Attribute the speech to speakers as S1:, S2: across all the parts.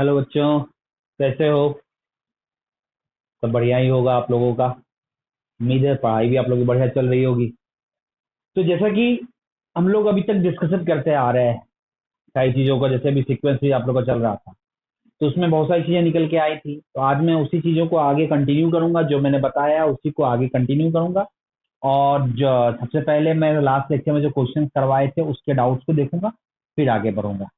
S1: Hello बच्चों, कैसे हो? सब बढ़िया ही होगा आप लोगों का। उम्मीद है पढ़ाई भी आप लोगों की बढ़िया चल रही होगी। तो जैसा कि हम लोग अभी तक डिस्कशन करते आ रहे हैं सारी चीज़ों का, जैसे अभी सीक्वेंस भी आप लोग का चल रहा था, तो उसमें बहुत सारी चीज़ें निकल के आई थी। तो आज मैं उसी चीज़ों को आगे कंटिन्यू करूंगा, जो मैंने बताया उसी को आगे कंटिन्यू करूंगा। और जो सबसे पहले मैं लास्ट लेक्चर में जो क्वेश्चन करवाए थे उसके डाउट्स को देखूंगा, फिर आगे बढ़ूंगा।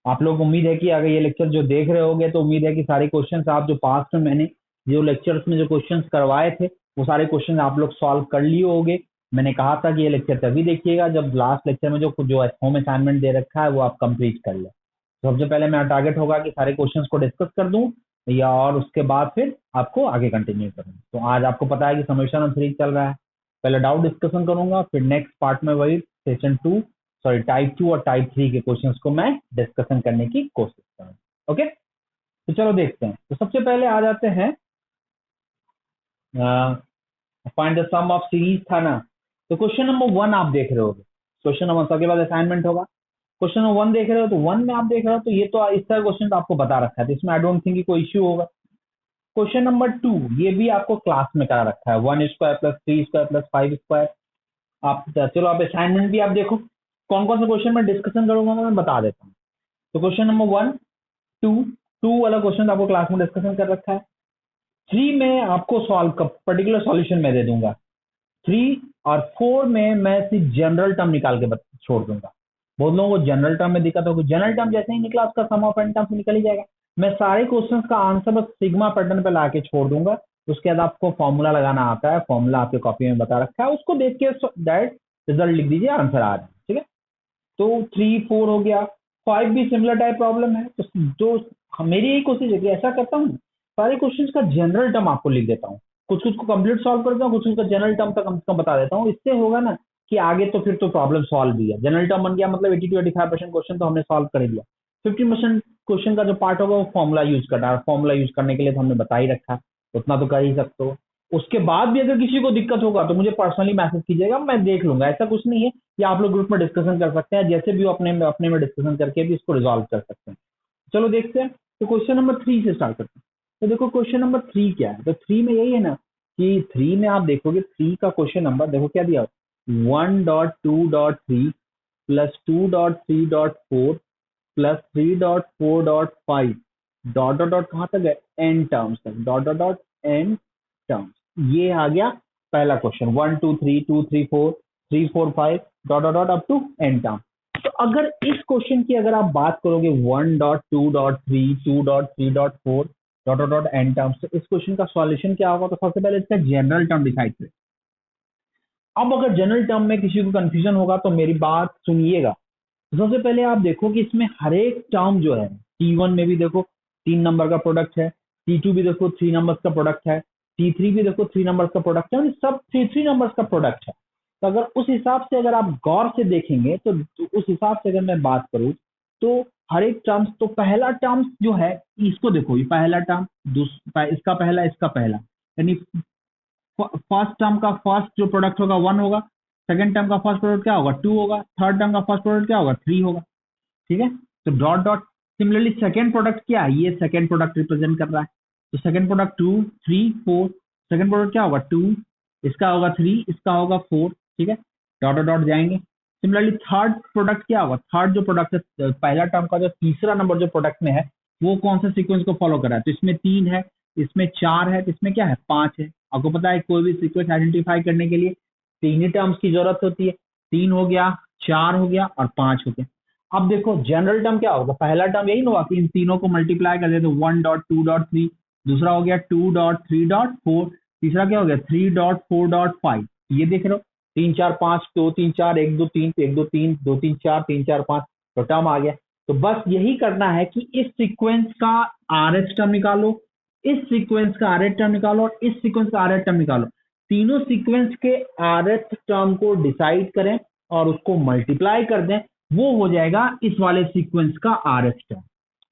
S1: आप लोग उम्मीद है कि अगर ये लेक्चर जो देख रहे होगे तो उम्मीद है कि सारे क्वेश्चंस आप जो पास्ट में मैंने जो लेक्चर्स में जो क्वेश्चंस करवाए थे वो सारे क्वेश्चन आप लोग सॉल्व कर लिए होंगे। मैंने कहा था कि ये लेक्चर तभी देखिएगा जब लास्ट लेक्चर में जो जो होम असाइनमेंट दे रखा है वो आप कंप्लीट कर ले। तो सबसे पहले मेरा टारगेट होगा कि सारे क्वेश्चंस को डिस्कस कर दूं या और उसके बाद फिर आपको आगे कंटिन्यू करूँ। तो आज आपको पता है कि समेशन ऑफ 3 चल रहा है। पहले डाउट डिस्कशन करूंगा, फिर नेक्स्ट पार्ट में वही सेशन 2 सॉरी टाइप 2 और टाइप 3 के क्वेश्चंस को मैं डिस्कशन करने की कोशिश करूंगा। ओके, तो चलो देखते हैं। तो सबसे पहले आ जाते हैं, find the sum of series था ना। तो क्वेश्चन नंबर 1 आप देख रहे होगे। क्वेश्चन नंबर सबके बाद असाइनमेंट होगा। क्वेश्चन नंबर 1 देख रहे हो तो 1 में आप देख रहे हो तो ये तो इस तरह क्वेश्चन तो आपको बता रखा है, तो इसमें आई डोंट थिंक कोई इश्यू होगा। क्वेश्चन नंबर 2 ये भी आपको क्लास में करा रखा है, 1 square plus 3 square plus 5 square. आप चलो आप असाइनमेंट भी आप देखो, कौन कौन से क्वेश्चन में डिस्कशन करूंगा मैं बता देता हूँ। तो क्वेश्चन नंबर 1, 2, 2 वाला क्वेश्चन आपको क्लास में डिस्कशन कर रखा है। 3 में आपको सॉल्व का पर्टिकुलर सॉल्यूशन मैं दे दूंगा। 3 और 4 में मैं सिर्फ जनरल टर्म निकाल के छोड़ दूंगा। बहुत लोगों को जनरल टर्म में दिक्कत होगी, जनरल टर्म जैसे ही निकला उसका सम ऑफ एन टर्म निकल ही जाएगा। मैं सारे क्वेश्चंस का आंसर बस सिग्मा पैटर्न पे लाके छोड़ दूंगा। उसके बाद आपको फॉर्मूला लगाना आता है, फॉर्मूला आपके कॉपी में बता रखा है, उसको देख के डायरेक्ट रिजल्ट लिख दीजिए, आंसर आ रहा है। ठीक है, तो 3, 4 हो गया। 5 भी सिमिलर टाइप प्रॉब्लम है। तो जो मेरी यही कोशिश है कि ऐसा करता हूँ सारे क्वेश्चन का जनरल टर्म आपको लिख देता हूँ, कुछ कुछ को कंप्लीट सॉल्व करता हूँ, कुछ कुछ का जनरल टर्म तक कम से कम बता देता हूँ। इससे होगा ना कि आगे तो फिर तो प्रॉब्लम सॉल्व भी है। जनरल टर्म बन गया मतलब 80 to 85% क्वेश्चन तो हमने सॉल्व कर दिया। 50% क्वेश्चन का जो पार्ट होगा वो फॉर्मूला यूज करना है। फॉर्मूला यूज करने के लिए तो हमने बता ही रखा है, उतना तो कर ही सकते हो। उसके बाद भी अगर किसी को दिक्कत होगा तो मुझे पर्सनली मैसेज कीजिएगा, मैं देख लूंगा। ऐसा कुछ नहीं है, या आप लोग ग्रुप में डिस्कशन कर सकते हैं, जैसे भी वो अपने में डिस्कशन करके भी इसको रिजॉल्व कर सकते हैं। चलो देखते हैं। तो क्वेश्चन नंबर 3 से स्टार्ट करते हैं। तो देखो क्वेश्चन नंबर 3 क्या है। तो 3 में यही है ना कि 3 में आप देखोगे 3 का क्वेश्चन नंबर देखो क्या दिया, 1.2.3 plus 2.3.4 plus 3.4.5 dot dot dot कहाँ तक है, एन टर्म्स तक, dot dot dot n terms. ये आ गया पहला question, 1 2 3 2 3 4 3 4 5 dot dot dot up to n term. तो अगर इस क्वेश्चन की अगर आप बात करोगे 1.2.3 2.3.4 dot dot dot n terms, तो इस क्वेश्चन का सॉल्यूशन क्या होगा। तो सबसे पहले इसका जनरल टर्म डिसाइड करें। अब अगर जनरल टर्म में किसी को कंफ्यूजन होगा तो मेरी बात सुनिएगा। सबसे पहले आप देखो कि इसमें हर एक टर्म जो है, T1 में भी देखो 3 नंबर का प्रोडक्ट है, T2 भी देखो 3 नंबर का प्रोडक्ट है, T3 भी देखो 3 नंबर का प्रोडक्ट है, और सब 3 नंबर का प्रोडक्ट है। तो अगर उस हिसाब से अगर आप गौर से देखेंगे तो उस हिसाब से अगर मैं बात करूं तो हर एक टर्म्स, तो पहला टर्म्स जो है इसको देखो, ये पहला टर्म, इसका पहला, इसका पहला, यानी फर्स्ट टर्म का फर्स्ट जो प्रोडक्ट होगा 1 होगा, सेकंड टर्म का फर्स्ट प्रोडक्ट क्या होगा 2 होगा, थर्ड टर्म का फर्स्ट प्रोडक्ट क्या होगा 3 होगा। ठीक है, तो dot dot similarly second product क्या है, ये सेकंड प्रोडक्ट रिप्रेजेंट कर रहा है। तो सेकंड प्रोडक्ट 2 3 4, सेकंड प्रोडक्ट क्या होगा 2, इसका होगा 3, इसका होगा 4। ठीक है, डॉट डॉट डॉट जाएंगे। सिमिलरली थर्ड प्रोडक्ट क्या होगा, थर्ड जो प्रोडक्ट है पहला टर्म का जो तीसरा नंबर जो प्रोडक्ट में है वो कौन सा सीक्वेंस को फॉलो कर रहा है। तो इसमें 3 है, इसमें 4 है, तो इसमें क्या है 5 है। आपको पता है कोई भी सीक्वेंस आइडेंटिफाई करने के लिए 3 ही टर्म्स की जरूरत होती है। 3 हो गया, 4 हो गया और 5 हो गया। अब देखो जनरल टर्म क्या होगा, पहला टर्म यही ना होगा कि इन तीनों को मल्टीप्लाई कर दे तो 1.2.3, दूसरा हो गया 2.3.4, तीसरा क्या हो गया 3.4.5। ये देख रहे हो 3 4 5 2 3 4 1 2 3 1 2 3 2 3 4 3 4 5, तो टर्म आ गया। तो बस यही करना है कि इस सीक्वेंस का आर एच टर्म निकालो, इस सीक्वेंस का आर एच टर्म निकालो और इस सीक्वेंस का आर एच टर्म निकालो। तीनों सीक्वेंस के आर एच टर्म को डिसाइड करें और उसको मल्टीप्लाई कर दें, वो हो जाएगा इस वाले सीक्वेंस का आर एच टर्म।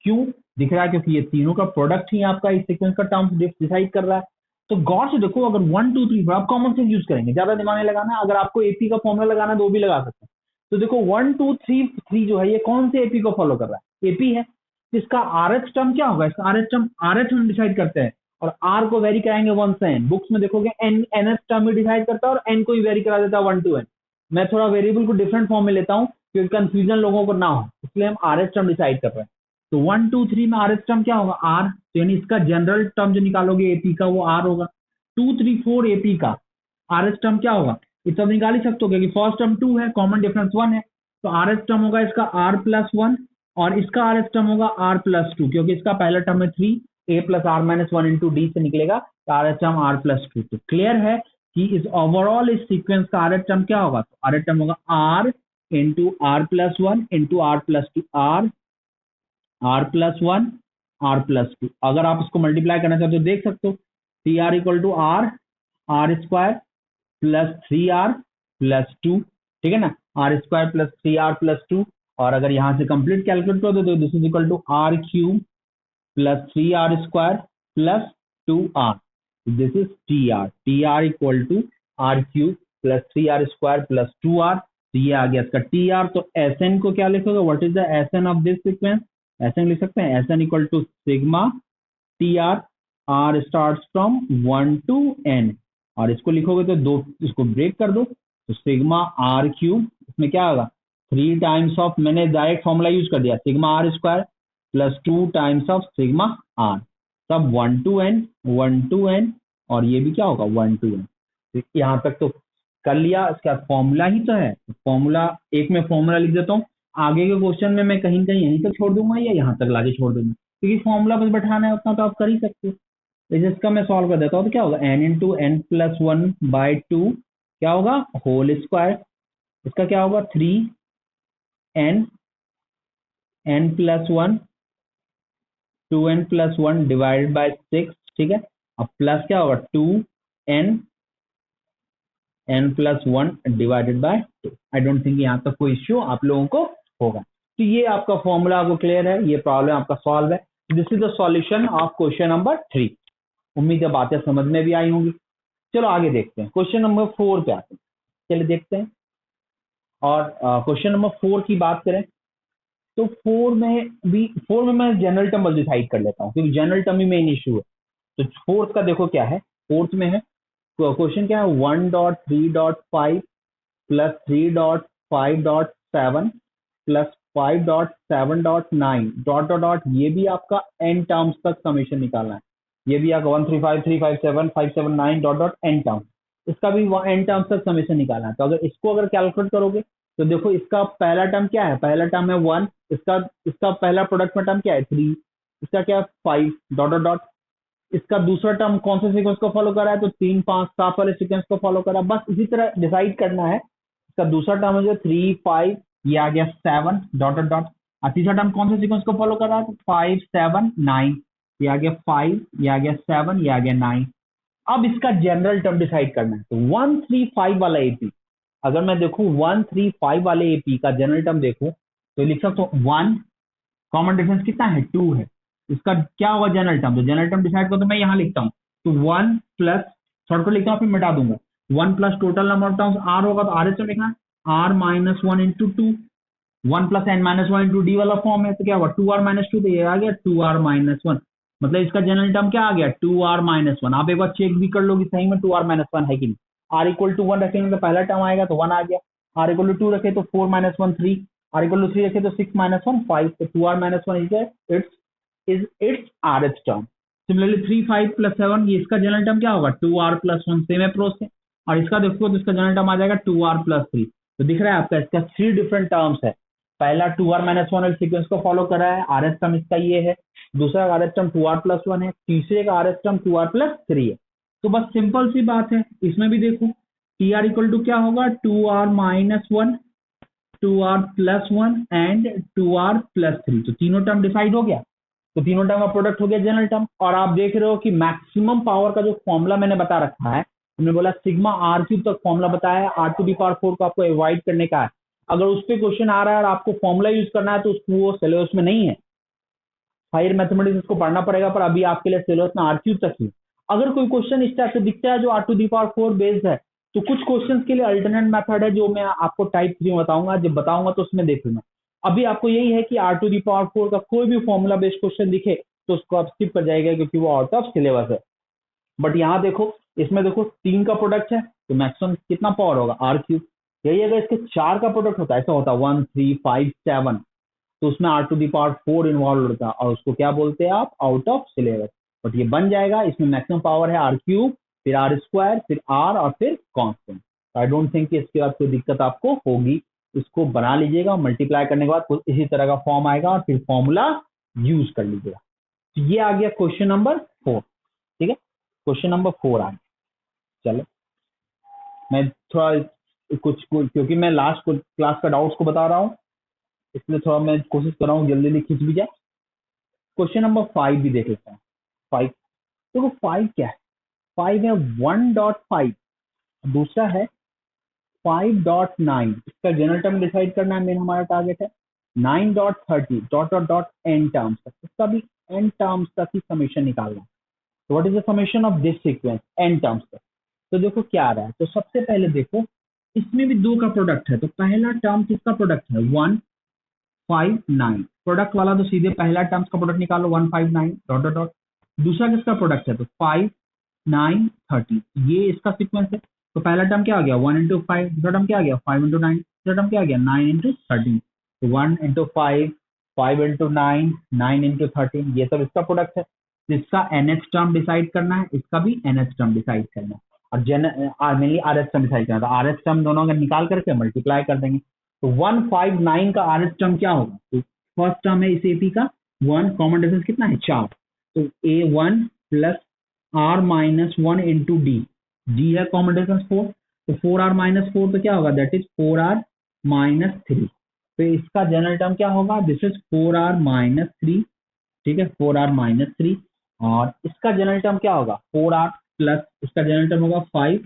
S1: क्यों दिख रहा है, क्योंकि ये तीनों का प्रोडक्ट ही आपका इस सीक्वेंस का टर्म डिसाइड कर रहा है। तो गौर से देखो, अगर 1 2 3 आप कॉमन सेंस यूज करेंगे, ज्यादा दिमाग नहीं लगाना है। अगर आपको एपी का फॉर्मूला लगाना है तो वो भी लगा सकते हैं। तो देखो 1 2 3 3 जो है ये कौन से एपी को फॉलो कर रहा है, एपी है। तो इसका आर एच टर्म क्या होगा, इसका r H term R H हम डिसाइड करते हैं और आर को वेरी कराएंगे 1 से n। बुक्स में देखोगे एन एन एच टर्म ही डिसाइड करता है और एन को ही वेरी करा देता है 1 to n। मैं थोड़ा वेरिएबल को डिफरेंट फॉर्म में लेता हूँ क्योंकि कंफ्यूजन लोगों को ना हो, इसलिए हम आर एच टर्म डिसाइड कर रहे हैं। तो 1 2 3 में आर एच टर्म क्या होगा, आर, तो यानी इसका जनरल टर्म जो निकालोगे एपी का वो आर होगा। 2 3 4 एपी का आर एच टर्म क्या होगा, ये सब निकाल ही सकते हो क्योंकि फर्स्ट टर्म 2 है, कॉमन डिफरेंस 1 है, तो आर एच टर्म होगा इसका आर प्लस 1 और इसका आर एच टर्म होगा आर प्लस 2 क्योंकि इसका पहला टर्म है 3 a plus r minus 1 into d से निकलेगा, तो r H term r plus 2। तो क्लियर है कि इस ओवरऑल इस सीक्वेंस का आर एच टर्म क्या होगा, तो आर एच टर्म होगा r into r plus 1 into r plus 2, r plus 1 r plus 2। अगर आप इसको मल्टीप्लाई करना चाहते हो तो देख सकते हो, t r equal to r r square plus 3r plus 2, ठीक है ना, are square plus 3r plus 2। और अगर यहां से कंप्लीट कैलकुलेट कर दो तो this is equal to r cube plus 3r square plus 2r, this is t r equal to r cube plus 3r square plus 2r। तो ये आ गया इसका टी आर। तो एस एन को क्या लिखोगे, what is the s n of this sequence, s n लिख सकते हैं, s n equal to sigma t r, r start from 1 to n, और इसको लिखोगे तो दो, इसको ब्रेक कर दो तो सिग्मा आर क्यूब, इसमें क्या होगा 3 टाइम्स ऑफ, मैंने डायरेक्ट फॉर्मूला यूज कर दिया, sigma r square plus 2 times of sigma r, तब 1 to n और ये भी क्या होगा 1 to n। तो यहाँ तक तो कर लिया, इसका फॉर्मूला ही तो है, फॉर्मूला एक में फॉर्मूला लिख देता हूँ, आगे के क्वेश्चन में मैं कहीं कहीं यहीं तक छोड़ दूंगा या यहाँ तक लाके छोड़ दूंगा, क्योंकि फॉर्मूला बस बैठाना है उतना तो आप कर ही सकते हो। तो जिसका मैं सॉल्व कर देता हूँ तो क्या होगा n into n plus 1 by 2 क्या होगा होल स्क्वायर, इसका क्या होगा 3n n plus 1 2n plus 1 divided by 6, ठीक है। अब प्लस क्या होगा 2n n plus 1 divided bye 2। I don't think यहाँ तक कोई इश्यू आप लोगों को होगा। तो ये आपका फॉर्मूला आपको क्लियर है, ये प्रॉब्लम आपका सॉल्व है। This is the solution of question number 3। उम्मीद है बातें समझ में भी आई होंगी। चलो आगे देखते हैं, क्वेश्चन नंबर 4 पे आते हैं, चलिए देखते हैं। और क्वेश्चन नंबर 4 की बात करें तो 4 में मैं जनरल टर्म डिसाइड कर लेता हूँ क्योंकि जनरल टर्म ही मेन इशू है। तो फोर्थ का देखो क्या है, फोर्थ में है क्वेश्चन क्या है 1.3.5 plus 3.5.7 plus 5.7.9 dot dot dot, ये भी आपका एन टर्म्स तक समेशन निकालना है, ये भी आपका 135,357 579 डॉट डॉट एन टर्म्स, इसका भी एन टर्म्स तक समेशन निकालना है। तो अगर इसको अगर कैलकुलेट करोगे तो देखो इसका पहला टर्म क्या है, पहला टर्म है 1, इसका पहला प्रोडक्ट में टर्म क्या है 3, इसका क्या है 5 डॉट डॉट डॉट, इसका दूसरा टर्म कौन से सीक्वेंस को फॉलो कर रहा है तो 3 5 7 वाले सीक्वेंस को फॉलो कर रहा है। बस इसी तरह डिसाइड करना है। इसका दूसरा टर्म है जो 3 5, ये आ गया 7 डॉट डॉट डॉट, और तीसरा टर्म कौन से सीक्वेंस को फॉलो कर रहा है तो 5 7 9, ये आ गया 5, ये आ गया 7, ये आ गया 9। अब इसका जनरल टर्म डिसाइड करना है। तो 135 वाला एपी, अगर मैं देखूं 135 वाले एपी का जनरल टर्म देखूं तो लिख सकता हूं 1, कॉमन डिफरेंस कितना है 2 है, इसका क्या होगा जनरल टर्म, तो जनरल टर्म डिसाइड करो तो मैं यहाँ लिखता हूँ तो 1 प्लस शॉर्टकट लिखता हूँ फिर मिटा दूंगा, 1 plus total number of terms r होगा तो आर एच लिखना r minus 1 into 2, 1 plus n minus 1 into d वाला फॉर्म है तो क्या होगा 2r माइनस 2, तो ये आ गया 2r माइनस 1, मतलब इसका जनरल टर्म क्या आ गया 2r माइनस 1। आप एक बार चेक भी कर लो कि सही में 2r माइनस 1 है कि नहीं। आर इक्वल टू 1 रखेंगे तो पहला टर्म आएगा तो 1 आ गया, आर इक्वल टू 2 रखे तो 4 माइनस 1 3, आर इक्वल टू 3 रखे तो 6 माइनस 1 5, तो 2r minus 1 is it's R H term. Similarly 3 5 plus 7, ये इसका जनरल टर्म क्या होगा 2r प्लस 1, सेम अप्रोच से, और इसका देखो तो इसका जनरल टर्म आ जाएगा 2r प्लस 3। तो दिख रहा है आपका इसका 3 डिफरेंट टर्म्स है, पहला 2r माइनस 1 सीक्वेंस को फॉलो कर रहा है, आर एच टर्म इसका ये है, दूसरा R H term 2r plus 1 है, तीसरे का R H term 2r plus 3 है। तो बस सिंपल सी बात है, इसमें भी देखो टी आर इक्वल टू क्या होगा 2r minus 1 2r plus 1 and 2r plus 3, तो तीनों टर्म डिसाइड हो गया, तो तीनों टर्म का प्रोडक्ट हो गया जनरल टर्म। और आप देख रहे हो कि मैक्सिमम पावर का जो फॉर्मूला मैंने बता रखा है, हमने बोला सिग्मा आर क्यूब तक फॉर्मूला बताया है, आर टू दी पावर 4 को आपको अवॉइड करने का है। अगर उस पर क्वेश्चन आ रहा है और आपको फॉर्मूला यूज करना है तो उसको वो सिलेबस में नहीं है, हायर मैथमेटिक्स उसको पढ़ना पड़ेगा, पर अभी आपके लिए सिलेबस में आर क्यूब तक ही। अगर कोई क्वेश्चन इस टाइप से दिखता है जो r to the power 4 based है, तो कुछ क्वेश्चंस के लिए अल्टरनेट मेथड है जो मैं आपको टाइप 3 में बताऊंगा, जब बताऊंगा तो उसमें देख लेना। अभी आपको यही है कि r टू दी पावर 4 का कोई भी फॉर्मूला बेस्ड क्वेश्चन दिखे तो उसको आप स्किप कर जाएगा क्योंकि वो आउट ऑफ सिलेबस है। बट यहाँ देखो, इसमें देखो 3 का प्रोडक्ट है तो मैक्सिमम कितना पावर होगा r3। यही अगर इसके 4 का प्रोडक्ट होता है, ऐसा होता 1 3 5 7, तो उसमें r to the power 4 involve होता है और उसको क्या बोलते हैं आप, आउट ऑफ सिलेबस। बट ये बन जाएगा, इसमें मैक्सिमम पावर है r3, फिर r2, फिर r और फिर कांस्टेंट। आई डोंट थिंक कि इसके बाद कोई दिक्कत आपको होगी। इसको बना लीजिएगा, मल्टीप्लाई करने के बाद कुछ इसी तरह का फॉर्म आएगा और फिर फॉर्मूला यूज कर लीजिएगा। तो ये आ गया क्वेश्चन नंबर 4। ठीक है, क्वेश्चन नंबर 4 आ गया। चलो मैं थोड़ा क्योंकि मैं लास्ट क्लास का डाउट्स को बता रहा हूँ, इसलिए थोड़ा मैं कोशिश कर रहा हूँ जल्दी जल्दी खींच भी जाए। क्वेश्चन नंबर 5 भी देख लेते हैं। 5 देखो, 5 क्या है, 5 है 1.5, दूसरा है 5.9। इसका जनरल टर्म डिसाइड करना है, मेन हमारा टारगेट है। 9.30 dot dot dot n terms तक, इसका भी एन टर्म्स तक ही समेशन निकालना है। तो what is the summation of this sequence n terms तक। तो देखो क्या आ रहा है, तो सबसे पहले देखो इसमें भी 2 का प्रोडक्ट है, तो पहला टर्म किसका प्रोडक्ट है, 159। प्रोडक्ट वाला तो सीधे पहला टर्म्स का प्रोडक्ट निकालो 159 डॉट डॉट डॉट। दूसरा किसका प्रोडक्ट है, तो 5 9 30, ये इसका सीक्वेंस है। तो पहला टर्म क्या आ गया 1 इंटू 5, दूसरा टर्म क्या आ गया 5 इंटू 9, दूसरा टर्म क्या आ गया 9 इंटू 13। तो 1 इंटू 5, 5 इंटू 9, 9 इंटू 13, ये सब इसका प्रोडक्ट है। इसका एनएच टर्म डिसाइड करना है, इसका भी एनएच टर्म डिसाइड करना है, और mainly R H term decide करना है। तो आर एच टर्म दोनों अगर निकाल करके मल्टीप्लाई कर देंगे तो 159 का आर एच टर्म क्या होगा, तो फर्स्ट टर्म है इस एपी का 1, कॉमन डिफरेंस कितना है 4, तो A1 plus r minus 1 into D, D है कॉमन डिफरेंस 4, तो 4r माइनस 4 तो क्या होगा, दैट इज 4r माइनस 3। तो इसका जनरल टर्म क्या होगा, दिस इज 4r माइनस 3। ठीक है, 4r माइनस 3। और इसका जनरल टर्म क्या होगा 4r प्लस, इसका जनरल टर्म होगा 5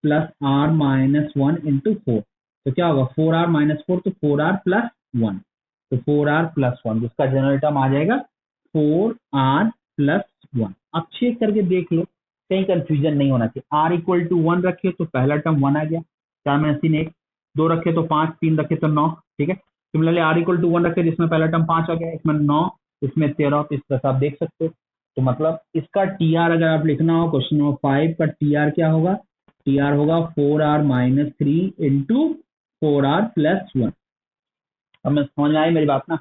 S1: प्लस r माइनस 1 इंटू 4, तो क्या होगा 4r माइनस 4, तो 4r प्लस 1, तो 4r प्लस 1, जिसका जनरल टर्म आ जाएगा 4r प्लस 1। अब चेक करके देख लो, कहीं कंफ्यूजन नहीं होना चाहिए। r इक्वल टू 1 रखे तो पहला टर्म 1 आ गया, 4 माइनस 3 1, 2 रखे तो 5, 3 रखे तो 9। ठीक है, सिमिलरली r इक्वल टू 1 रखे जिसमें पहला टर्म 5 आ गया, इसमें 9, इसमें 13, तो इस तरह से आप देख सकते हो। तो मतलब इसका टी आर अगर आप लिखना हो, क्वेश्चन नंबर 5 का टी आर क्या होगा, टी आर होगा 4r minus 3 into 4r plus 1। अब मैं समझ में आई मेरी बात ना।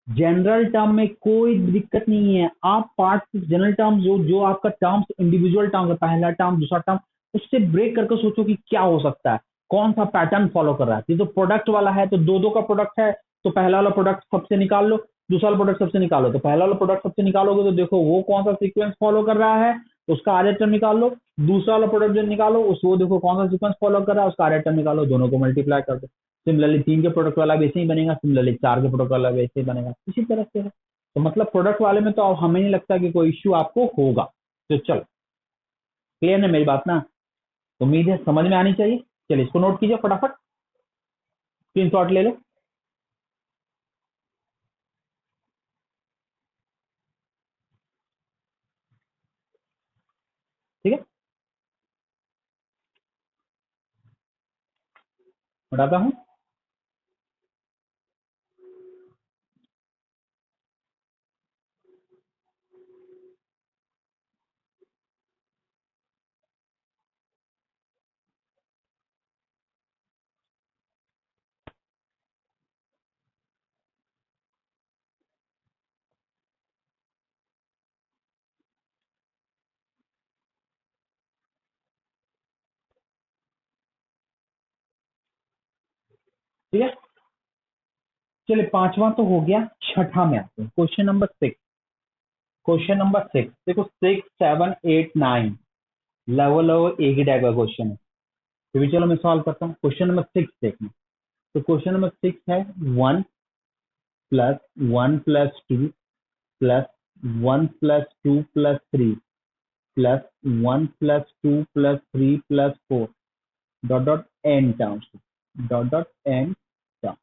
S1: जनरल टर्म में कोई दिक्कत नहीं है, आप पार्ट जनरल टर्म जो आपका टर्म्स इंडिविजुअल टर्म है, पहला टर्म दूसरा टर्म, उससे ब्रेक करके सोचो कि क्या हो सकता है, कौन सा पैटर्न फॉलो कर रहा है। ये तो प्रोडक्ट वाला है तो दो का प्रोडक्ट है, तो पहला वाला प्रोडक्ट सबसे निकाल लो, दूसरा वाला प्रोडक्ट सबसे निकालो। तो पहला वाला प्रोडक्ट सबसे निकालोगे तो देखो वो कौन सा सीक्वेंस फॉलो कर रहा है, उसका आर टर्म निकाल लो। दूसरा वाला प्रोडक्ट जो निकालो वो देखो कौन सा सीक्वेंस फॉलो कर रहा है, उसका आर टर्म निकालो, दोनों को मल्टीप्लाई कर दो। सिमिलरली 3 के प्रोडक्ट वाला भी ऐसे ही बनेगा, सिमिलरली 4 के प्रोडक्ट वाला भी ऐसे ही बनेगा, इसी तरह से है। तो मतलब प्रोडक्ट वाले में तो अब हमें नहीं लगता कि कोई इश्यू आपको होगा। तो चलो, क्लियर है मेरी बात ना, उम्मीद है समझ में आनी चाहिए। चलिए इसको नोट कीजिए फटाफट, स्क्रीनशॉट ले लो। ठीक है, बताता हूं। ठीक है, चलिए 5वां तो हो गया, छठा में आते हैं, क्वेश्चन नंबर 6। क्वेश्चन नंबर 6 देखो, 6 7 8 9 लगभग लगभग एक ही टाइप का क्वेश्चन है। तो भी चलो मैं सॉल्व करता हूँ। क्वेश्चन नंबर 6 देखना, तो क्वेश्चन नंबर 6 है 1 plus 1 plus 2 plus 1 plus 2 plus 3 plus 1 plus 2 plus 3 plus 4 dot dot n terms, dot dot n terms.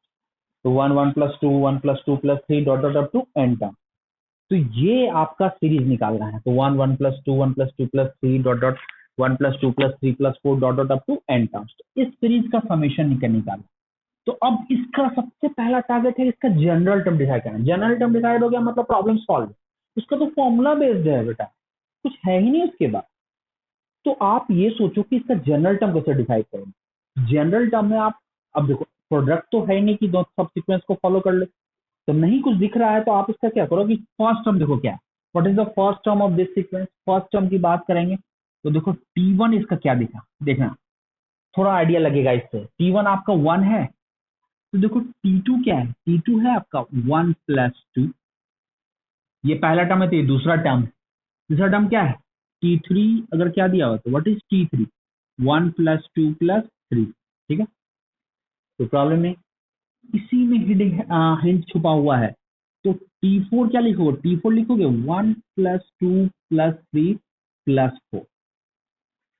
S1: तो 1 1 plus 2 1 plus 2 plus 3 dot dot up to n term. तो ये आपका series निकालना है। तो 1 1 plus 2 1 plus 2 plus 3 dot dot 1 plus 2 plus 3 plus 4 dot dot up to N terms. तो इस series का समेशन निकालना। तो अब इसका सबसे पहला टारगेट है इसका जनरल टर्म डिसाइड करना। जनरल टर्म डिसाइड हो गया मतलब प्रॉब्लम सॉल्व। उसका तो फॉर्मूला बेस्ड है बेटा, कुछ है ही नहीं उसके बाद। तो आप ये सोचो कि इसका जनरल टर्म कैसे डिसाइड करेंगे। जनरल टर्म में आप, अब देखो प्रोडक्ट तो है ही नहीं कि दो सब सीक्वेंस को फॉलो कर ले, तो नहीं कुछ दिख रहा है तो आप इसका क्या करो कि फर्स्ट टर्म देखो क्या है, what is the first term of this sequence. First term की बात करेंगे तो देखो T1 इसका क्या दिखा, देखना थोड़ा आइडिया लगेगा इससे। T1 आपका 1 है, तो देखो T2 क्या है, T2 है आपका 1 प्लस 2, ये पहला टर्म है तो ये दूसरा टर्म है। दूसरा टर्म क्या है T3, अगर क्या दिया हुआ तो what is T3, 1 plus 2 plus 3, ठीक है, तो प्रॉब्लम नहीं। इसी में हिंट छुपा हुआ है। तो T4 क्या लिखोगे, T4 लिखोगे 1 प्लस 2 प्लस 3 प्लस 4।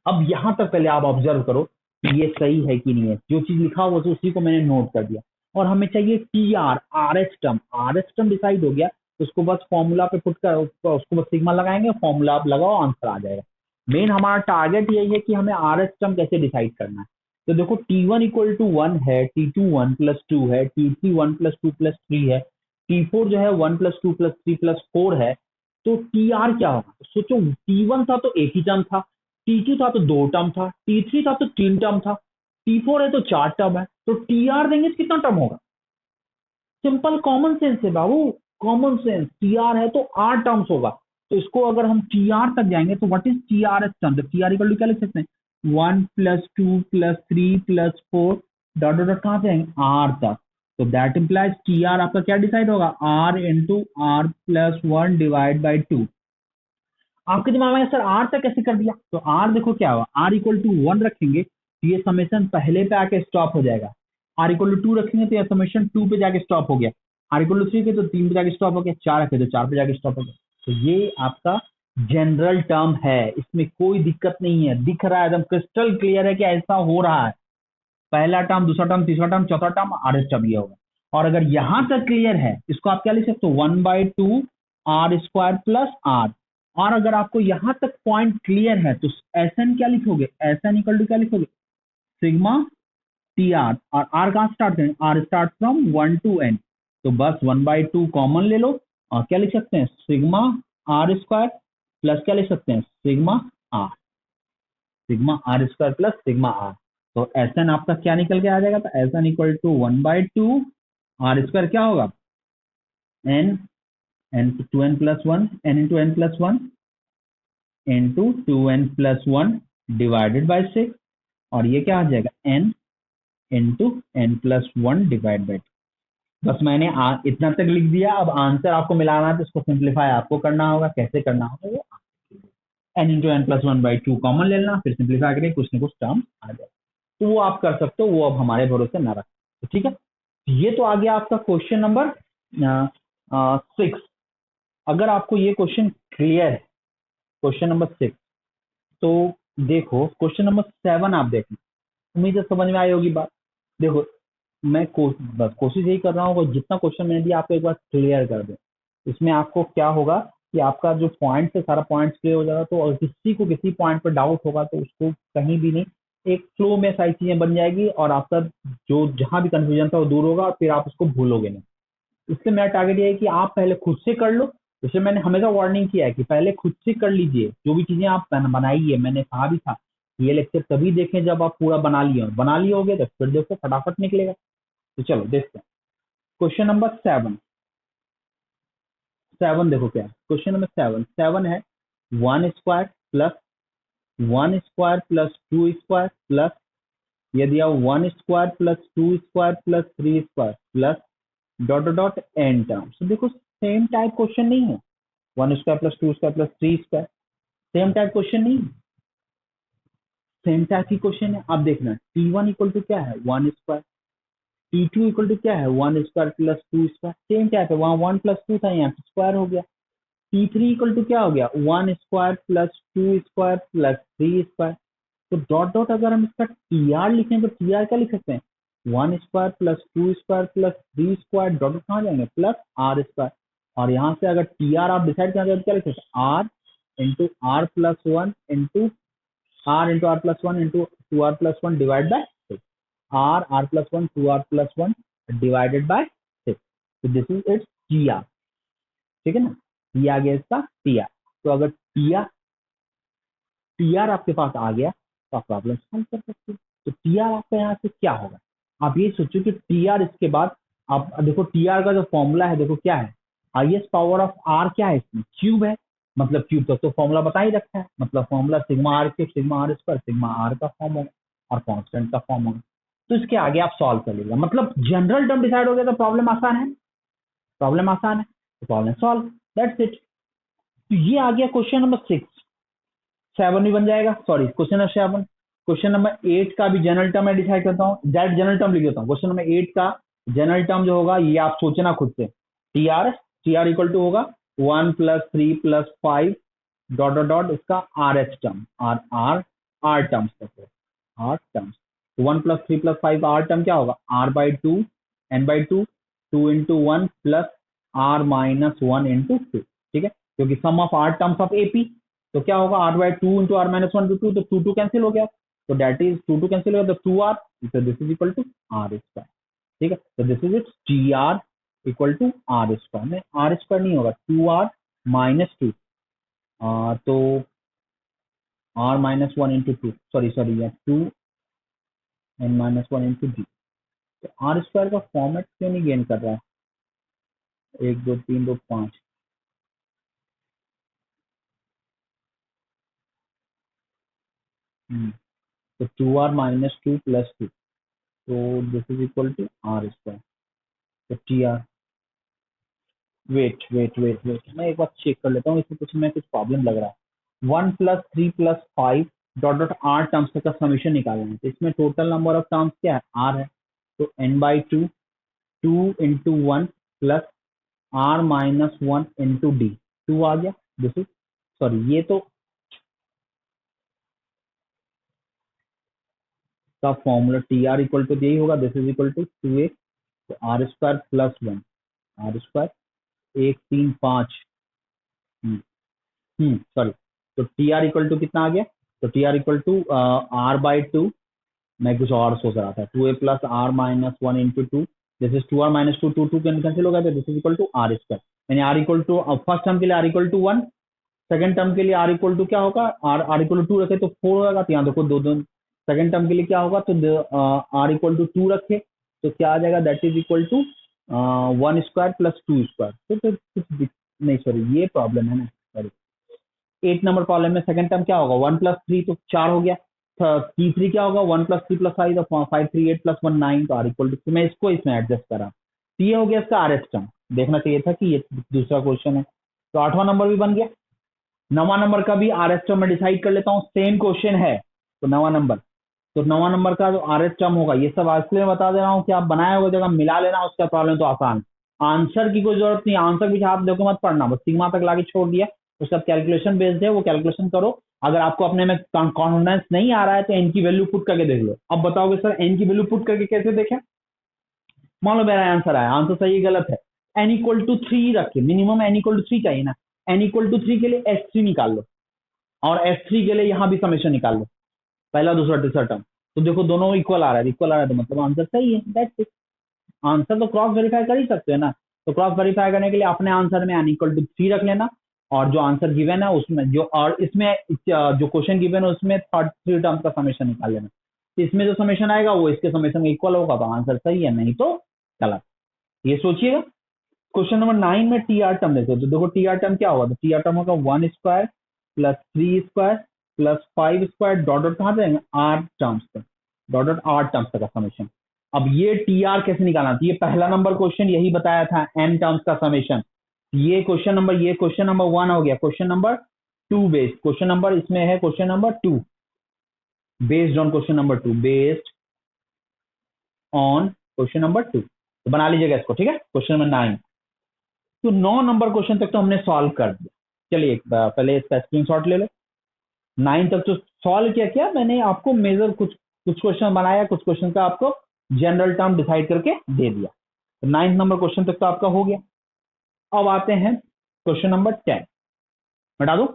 S1: अब यहां तक पहले आप ऑब्जर्व करो कि ये सही है कि नहीं है। जो चीज लिखा हुआ था उसी को मैंने नोट कर दिया। और हमें चाहिए TR, RS term. RS term decide हो गया, उसको बस फॉर्मूला पे पुट कर उसको बस सिग्मा लगाएंगे, फॉर्मूला आप लगाओ, आंसर आ जाएगा। मेन हमारा टारगेट यही है कि हमें RS टर्म कैसे डिसाइड करना है। तो देखो T1 इक्वल टू 1 है, T2 1 प्लस 2 है, T3 1 प्लस 2 प्लस 3 है, T4 जो है 1 प्लस 2 प्लस 3 प्लस 4 है। तो TR क्या होगा, सोचो T1 था तो एक ही टर्म था, T2 था तो दो टर्म था, T3 था तो तीन टर्म था, T4 है तो चार टर्म है। तो TR देंगे तो कितना टर्म होगा, सिंपल कॉमन सेंस है बाबू, कॉमन सेंस। TR है तो आर टर्म्स होगा। तो इसको अगर हम TR तक जाएंगे तो व्हाट इज TRS टर्म, तो TR इक्वल टू क्या लिख सकते हैं, 1 plus 2 plus 3 plus 4 dot dot कहां से आएंगे R तक। तो दैट इंप्लाइज TR आपका क्या डिसाइड होगा, R into R plus 1 divide by 2। आपके दिमाग में सर आर तक कैसे कर दिया, तो आर देखो क्या हुआ, आर इक्वल टू 1 रखेंगे तो ये समेशन पहले पे आके स्टॉप हो जाएगा। आर इक्वल टू 2 रखेंगे तो ये समेशन 2 पे जाके स्टॉप हो गया। आर इक्वल टू 3 के तो 3 पे जाके स्टॉप हो गया, 4 रखे तो 4 पे जाके स्टॉप हो गया। तो ये आपका जनरल टर्म है, इसमें कोई दिक्कत नहीं है, दिख रहा है एकदम क्रिस्टल क्लियर है कि ऐसा हो रहा है। पहला टर्म, दूसरा टर्म, तीसरा टर्म, चौथा टर्म, आर एस टर्म ये होगा। और अगर यहां तक क्लियर है, इसको आप क्या लिख सकते हो, 1/2 आर स्क्वायर प्लस आर। और अगर आपको यहां तक पॉइंट क्लियर है तो एस एन क्या लिखोगे, एस एन इक्वल टू क्या लिखोगे, सिग्मा टी आर। और आर कहां स्टार्ट करें, r start from 1 to n. तो बस 1/2 कॉमन ले लो और क्या लिख सकते हैं, सिग्मा आर स्क्वायर प्लस क्या लिख सकते हैं, sigma r. Sigma r square plus sigma r. तो एस एन आपका क्या निकल के आ जाएगा, तो s n equal to 1/2 r square क्या होगा, n, n to n plus one, n into n plus one into 2n plus 1 divided by 6। और ये क्या आ जाएगा, n into n plus 1 divide by. बस मैंने इतना तक लिख दिया। अब आंसर आपको मिलाना है तो इसको सिंप्लीफाई आपको करना होगा, कैसे करना होगा वो n into n plus 1/2 common ले लेना, फिर सिंप्लीफाई करके कुछ ना कुछ टर्म आ जाए। तो वो आप कर सकते हो, वो अब हमारे भरोसे ना रखें, तो ठीक है। ये तो आ गया आपका क्वेश्चन नंबर 6। अगर आपको ये क्वेश्चन क्लियर है, क्वेश्चन नंबर 6, तो देखो क्वेश्चन नंबर 7 आप देखना, उम्मीद है समझ में आई होगी बात। देखो मैं बस कोशिश यही कर रहा हूँ कि जितना क्वेश्चन मैंने दिया आपको एक बार क्लियर कर दें। इसमें आपको क्या होगा कि आपका जो पॉइंट है सारा पॉइंट क्लियर हो जाएगा। तो और किसी को किसी पॉइंट पर डाउट होगा तो उसको कहीं भी नहीं, एक फ्लो में सारी चीजें बन जाएगी और आपका जो जहां भी कंफ्यूजन था वो दूर होगा और फिर आप उसको भूलोगे नहीं। इसलिए मेरा टारगेट ये है कि आप पहले खुद से कर लो। जैसे मैंने हमेशा वार्निंग किया है कि पहले खुद से कर लीजिए, जो भी चीजें आप बनाइए। मैंने कहा भी था ये लेक्चर तभी देखें जब आप पूरा बना लिए होगे तो फिर देखो फटाफट निकलेगा। तो चलो देखते हैं क्वेश्चन नंबर 7। 7 देखो क्या है, क्वेश्चन नंबर 7 है 1 square plus 1 square plus 2 square plus, ये दिया 1 square plus 2 square plus 3 square plus dot dot n terms. तो देखो सेम टाइप क्वेश्चन नहीं है, 1 square plus 2 square plus 3 square, same type question नहीं है, सेम टाइप की क्वेश्चन है। अब देखना T1 इक्वल टू क्या है, 1 स्क्वायर, T2 इक्वल टू क्या है, 1 square plus 2 square, same type है, वहां 1 प्लस 2 था, यहाँ स्क्वायर हो गया। T3 इक्वल टू क्या हो गया, 1 square plus 2 square plus 3 square. तो डॉट डॉट अगर हम इसका TR लिखें तो TR क्या लिख सकते हैं, 1 square plus 2 square plus 3 square dot कहाँ जाएंगे, प्लस R स्क्वायर। और यहाँ से अगर TR आप डिसाइड करना तो क्या लिख सकते हैं, R into r plus one into r plus one into 2R plus 1 divide by 6। r plus 1 2r plus 1 divided by 6। तो this is it's t r, ठीक है ना, ये आ गया इसका टी आर। तो अगर टी आर आपके पास आ गया तो आप प्रॉब्लम सॉल्व कर सकते हो। तो टी आर आपका यहाँ से क्या होगा, आप ये सोचो कि टी आर इसके बाद आप देखो टी आर का जो फॉर्मूला है देखो क्या है, हाईएस्ट पावर ऑफ आर क्या है इसमें, क्यूब है, मतलब क्यूब तो फॉर्मूला बता ही रखा है, मतलब formula sigma r cube sigma r square, sigma r का फॉर्म होगा और कांस्टेंट का फॉर्म होगा। तो इसके आगे आप सॉल्व कर लीजिएगा, मतलब जनरल टर्म डिसाइड हो गया तो प्रॉब्लम आसान है, प्रॉब्लम आसान है, तो प्रॉब्लम सॉल्व, दैट्स इट। तो ये आ गया क्वेश्चन नंबर 6, 7 भी बन जाएगा, sorry question number 7। Question number 8 का भी जनरल टर्म मैं डिसाइड करता हूँ, दैट जनरल टर्म लिख देता हूँ। क्वेश्चन नंबर 8 का जनरल टर्म जो होगा ये आप सोचना खुद से, टी आर इक्वल टू होगा 1 plus 3 plus 5 dot dot dot इसका r H term, r r r terms तक, r terms. 1 plus 3 plus 5 r term क्या होगा, r by two n by two, 2 into 1 plus r minus 1 into 2, ठीक है, क्योंकि sum of r terms of AP, तो क्या होगा r by two into r minus 1 two 2, तो 2 कैंसिल हो गया, तो दैट इज 2 कैंसिल हो गया, तो 2r, तो this is equal to r square, ठीक है। तो this is it t r equal to r square में, आर स्क्वायर नहीं होगा 2r माइनस 2, तो r minus 1 into 2, sorry sorry 2 n minus 1 into d. तो आर स्क्वायर का फॉर्मेट क्यों नहीं गेन कर रहा है, 1 2 3 2 5, तो 2r माइनस 2 प्लस 2, तो this is equal to r square. तो टी आर, वेट मैं एक बार चेक कर लेता हूँ, इसमें कुछ में कुछ प्रॉब्लम लग रहा है। 1 plus 3 plus 5 dot dot are terms का समीशन निकालना है, तो इसमें टोटल नंबर ऑफ टर्म्स क्या है, आर है, तो n by two, 2 into 1 plus r minus 1 into d, 2 आ गया, दिस इज, सॉरी ये तो का formula t r equal to यही होगा, this is equal to 2a, तो r square plus 1, r square 1 3 5, sorry, तो टी आर इक्वल टू कितना आ गया, तो t r equal to r by two, मैं कुछ और सोच रहा था, 2a plus r minus 1 into 2, this is 2r minus 2, 2 cancel हो गया, तो this is equal to r square, यानी r equal to first term के लिए r equal to 1, second term के लिए आर इक्वल टू क्या होगा, आर इक्वल टू 2 रखे तो 4 होगा, तो यहाँ देखो दो दो, सेकंड टर्म के लिए क्या होगा, तो आर इक्वल टू 2 रखे तो क्या आ जाएगा, that is equal to 1 square plus 2 square, तो कुछ नहीं, सॉरी ये प्रॉब्लम है ना, सॉरी 8 नंबर प्रॉब्लम में सेकंड टर्म क्या होगा, 1 प्लस 3 तो 4 हो गया, T3 क्या होगा, 1 प्लस 3 प्लस 5, तो 5 3 8 प्लस 1 9, तो आर इक्वल टू, मैं इसको इसमें एडजस्ट करा, तो ये हो गया इसका आर एस टर्म, देखना चाहिए था कि ये दूसरा क्वेश्चन है। तो 8वां नंबर भी बन गया, 9वां नंबर का भी आर एस टर्म में डिसाइड कर लेता हूँ, सेम क्वेश्चन है, तो 9वां नंबर, तो 9वां नंबर का जो आर एस टर्म होगा, ये सब इसलिए बता दे रहा हूँ कि आप बनाए हुए जगह मिला लेना, उसका प्रॉब्लम तो आसान, आंसर की कोई जरूरत नहीं, आंसर भी आप देखो मत पढ़ना, बस सिग्मा तक लाके छोड़ दिया, उसका कैलकुलेशन बेस्ड है, वो कैलकुलेशन करो, अगर आपको अपने में कॉन्फिडेंस नहीं आ रहा है तो एन की वैल्यू पुट करके देख लो। अब बताओगे सर एन की वैल्यू पुट करके कैसे देखें, मान लो मेरा आंसर आया, आंसर सही गलत है, एन इक्वल टू 3 रखे, मिनिमम एन इक्वल टू 3 चाहिए ना, एन इक्वल टू 3 के लिए एस 3 निकाल लो, और एस 3 के लिए यहाँ भी समेशन निकाल लो, पहला दूसरा तीसरा टर्म, तो देखो दोनों इक्वल आ रहा है, इक्वल आ रहा है तो मतलब आंसर सही है, दैट्स इट। आंसर तो क्रॉस वेरीफाई कर ही सकते हैं ना, तो क्रॉस वेरीफाई करने के लिए अपने आंसर में एन इक्वल टू 3 रख लेना, और जो आंसर गिवन है उसमें जो, और इसमें जो क्वेश्चन गिवन है उसमें थर्ड 3 टर्म का समेशन निकाल लेना, तो इसमें जो समेशन आएगा वो इसके समेशन में इक्वल होगा, तो आंसर सही है, नहीं तो गलत, ये सोचिएगा। क्वेश्चन नंबर 9 में टी आर टर्म देखो, तो देखो टी आर टर्म क्या होगा, तो टी आर टर्म होगा 1 square plus 3 square plus 5 square dot dot कहाँ जाएंगे, आर टर्म्स तक, डॉट डॉट आर टर्म्स तक का समेशन। अब ये टी आर कैसे निकालना, तो ये पहला नंबर क्वेश्चन यही बताया था, एन टर्म्स का समेशन, ये क्वेश्चन नंबर 1 हो गया, question number 2 based, question number इसमें है question number 2, based on question number 2, based on question number 2, तो बना लीजिएगा इसको, ठीक है, क्वेश्चन नंबर 9। तो 9 नंबर क्वेश्चन तक तो हमने सॉल्व कर दिया, चलिए एक बार पहले इसका स्क्रीनशॉट ले लो, 9 तक तो सॉल्व किया, क्या मैंने आपको मेजर कुछ कुछ क्वेश्चन बनाया, कुछ क्वेश्चन का आपको जनरल टर्म डिसाइड करके दे दिया, तो 9 नंबर क्वेश्चन तक तो आपका हो गया। अब आते हैं क्वेश्चन नंबर 10, हटा दो,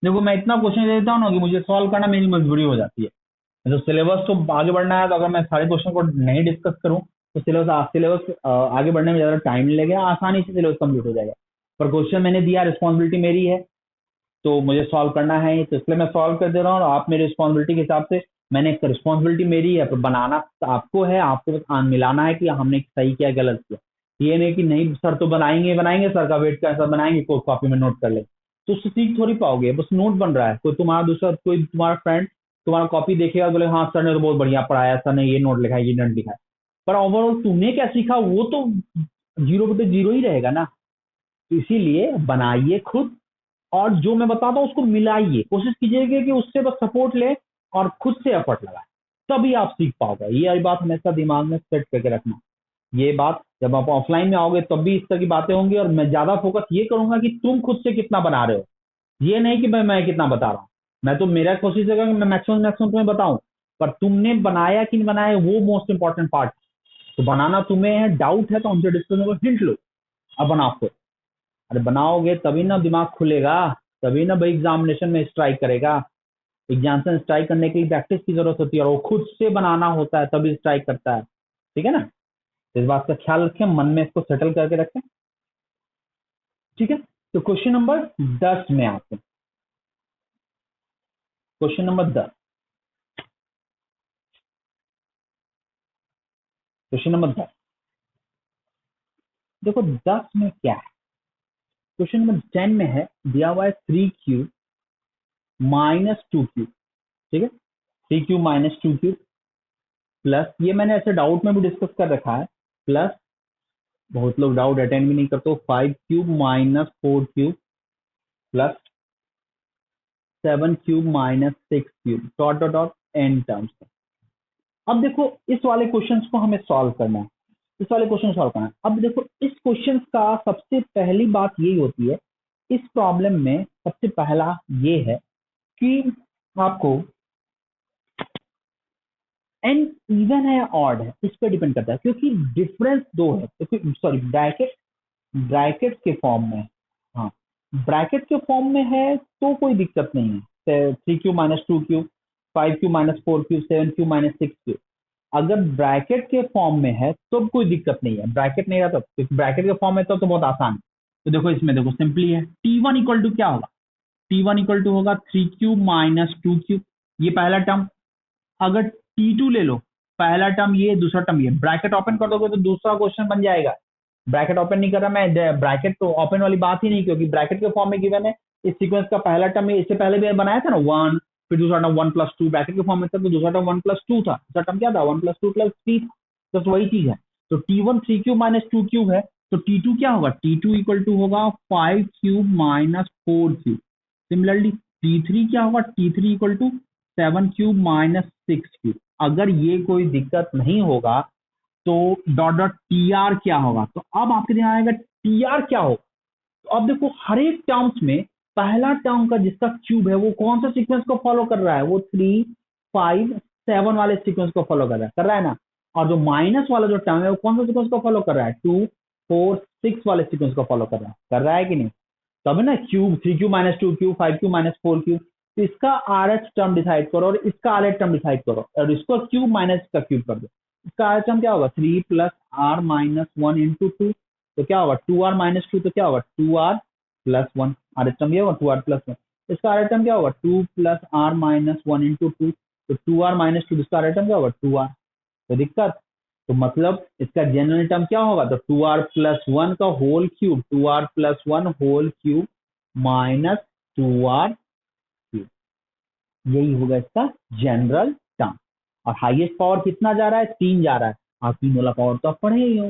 S1: देखो मैं इतना क्वेश्चन दे देता हूँ ना कि मुझे सॉल्व करना मेरी मजबूरी हो जाती है। तो सिलेबस तो आगे बढ़ना है, तो अगर मैं सारे क्वेश्चन को नहीं डिस्कस करूँ तो सिलेबस आगे बढ़ने में ज़्यादा टाइम नहीं लगेगा, आसानी से सिलेबस कंप्लीट हो जाएगा। पर क्वेश्चन मैंने दिया, रिस्पॉन्सिबिलिटी मेरी है, तो मुझे सॉल्व करना है, तो इसलिए मैं सॉल्व कर दे रहा हूँ। और आप मेरी रिस्पॉन्सिबिलिटी के हिसाब से, मैंने एक रिस्पॉन्सिबिलिटी मेरी है, तो बनाना तो आपको है, आपको बस मिलाना है कि हमने सही किया गलत किया। ये नहीं कि नहीं सर तो बनाएंगे बनाएंगे, सर का वेट का सर बनाएंगे, कोई कॉपी में नोट कर ले, तो उससे सीख थोड़ी पाओगे, बस नोट बन रहा है। कोई तुम्हारा फ्रेंड तुम्हारा कॉपी देखेगा, बोले हाँ सर ने तो बहुत बढ़िया पढ़ाया, सर ने ये नोट लिखा है, ये नोट लिखा है, पर ओवरऑल तुमने क्या सीखा वो तो 0/0 ही रहेगा ना। तो इसीलिए बनाइए खुद, और जो मैं बताता हूँ उसको मिलाइए, कोशिश कीजिएगा कि उससे बस सपोर्ट ले और खुद से एफर्ट लगाए, तभी आप सीख पाओगे। ये बात हमेशा दिमाग में सेट करके रखना। ये बात जब आप ऑफलाइन में आओगे तब भी इस तरह की बातें होंगी, और मैं ज्यादा फोकस ये करूंगा कि तुम खुद से कितना बना रहे हो, ये नहीं कि मैं कितना बता रहा हूँ। मैं तो मेरा कोशिश है कि मैं मैक्सिमम मैक्सिमम तुम्हें बताऊं, पर तुमने बनाया कि नहीं बनाया वो मोस्ट इंपॉर्टेंट पार्ट। तो बनाना तुम्हें है, डाउट है तो हमसे डिस्कस में हिंट लो, अब बनाओ खुद। अरे बनाओगे तभी ना दिमाग खुलेगा, तभी ना भाई एग्जामिनेशन में स्ट्राइक करेगा। एग्जामिनेशन स्ट्राइक करने के लिए प्रैक्टिस की जरूरत होती है, और वो खुद से बनाना होता है तभी स्ट्राइक करता है। ठीक है ना, तो इस बात का ख्याल रखें, मन में इसको सेटल करके रखें। ठीक है, तो क्वेश्चन नंबर 10 में आते हैं। क्वेश्चन नंबर 10, क्वेश्चन नंबर 10, देखो 10 में क्या है। क्वेश्चन नंबर 10 में है, दिया हुआ है 3 क्यूब माइनस 2 क्यूब। ठीक है, 3 क्यूब माइनस 2 क्यूब प्लस, ये मैंने ऐसे डाउट में भी डिस्कस कर रखा है, प्लस बहुत लोग डाउट अटेंड भी नहीं करते, 5 cube minus 4 cube plus 7 cube minus 6 cube dot dot dot n terms. अब देखो इस वाले क्वेश्चंस को हमें सॉल्व करना है, इस वाले क्वेश्चन सॉल्व करना है। अब देखो इस क्वेश्चन का सबसे पहली बात यही होती है, इस प्रॉब्लम में सबसे पहला ये है कि आपको एन इवन है या ऑड है इस पर डिपेंड करता है, क्योंकि डिफरेंस दो है, क्योंकि सॉरी ब्रैकेट, ब्रैकेट के फॉर्म में, हाँ ब्रैकेट के फॉर्म में है तो कोई दिक्कत नहीं है, 3 cube minus 2 cube, 5 cube minus 4 cube, 7 cube minus 6 cube. अगर ब्रैकेट के फॉर्म में है तो कोई दिक्कत नहीं है, ब्रैकेट नहीं रहता तो ब्रैकेट के फॉर्म में तो बहुत आसान है। तो देखो इसमें देखो सिंपली है, T1 इक्वल टू क्या होगा, T1 इक्वल टू होगा 3 क्यूब माइनस 2 क्यूब, ये पहला टर्म। अगर T2 ले लो, पहला टर्म ये, दूसरा टर्म ये, ब्रैकेट ओपन कर दोगे तो दूसरा क्वेश्चन बन जाएगा। ब्रैकेट ओपन नहीं कर रहा मैं, ब्रैकेट तो ओपन वाली बात ही नहीं, क्योंकि ब्रैकेट के फॉर्म में गिवन है। इस सीक्वेंस का पहला टर्म इससे पहले भी बनाया था ना 1, फिर दूसरा टर्म 1+2, ब्रैकेट के फॉर्म में था तो दूसरा टर्म 1+2 था, दूसरा टर्म क्या था 1+2+3, बस वही चीज है। तो T1 3 क्यूब माइनस 2 क्यूब है, तो T2 क्या होगा, T2 इक्वल टू होगा 5 cube minus 4 cube. Similarly T3 क्या होगा, T3 equal to 7 cube minus 6 cube. अगर ये कोई दिक्कत नहीं होगा तो डॉट डॉट टी आर क्या होगा, तो अब आपके ध्यान आएगा टी आर क्या होगा। तो अब देखो हर एक टर्म्स में पहला टर्म का जिसका क्यूब है वो कौन सा सीक्वेंस को फॉलो कर रहा है, वो 3, 5, 7 वाले सीक्वेंस को फॉलो कर रहा है ना। और जो माइनस वाला जो टर्म है वो कौन सा सीक्वेंस को फॉलो कर रहा है, 2, 4, 6 वाले सीक्वेंस को फॉलो कर रहा है कि नहीं। तब ना cube 3 cube minus 2 cube, 5 cube minus 4 cube, तो इसका आर एच टर्म डिसाइड करो और इसका आर एच टर्म डिसाइड करो, और इसको क्यूब माइनस का क्यूब कर दो। इसका आर एच टर्म क्या होगा, 3 + r - 1 × 2, तो क्या होगा 2r - 2, तो क्या होगा 2r+1, आर एच टर्म ये होगा 2r+1। इसका आर एच टर्म क्या होगा 2 + r - 1 × 2, तो 2r - 2, इसका आर एच टर्म क्या होगा 2r। तो दिक्कत, तो मतलब इसका जनरल टर्म क्या होगा, तो 2r+1 का whole cube, 2r+1 whole cube minus 2r cube, यही होगा इसका जनरल टर्म। और हाईएस्ट पावर कितना जा रहा है, 3 जा रहा है, आप 3 वाला पावर तो आप पढ़े ही हो।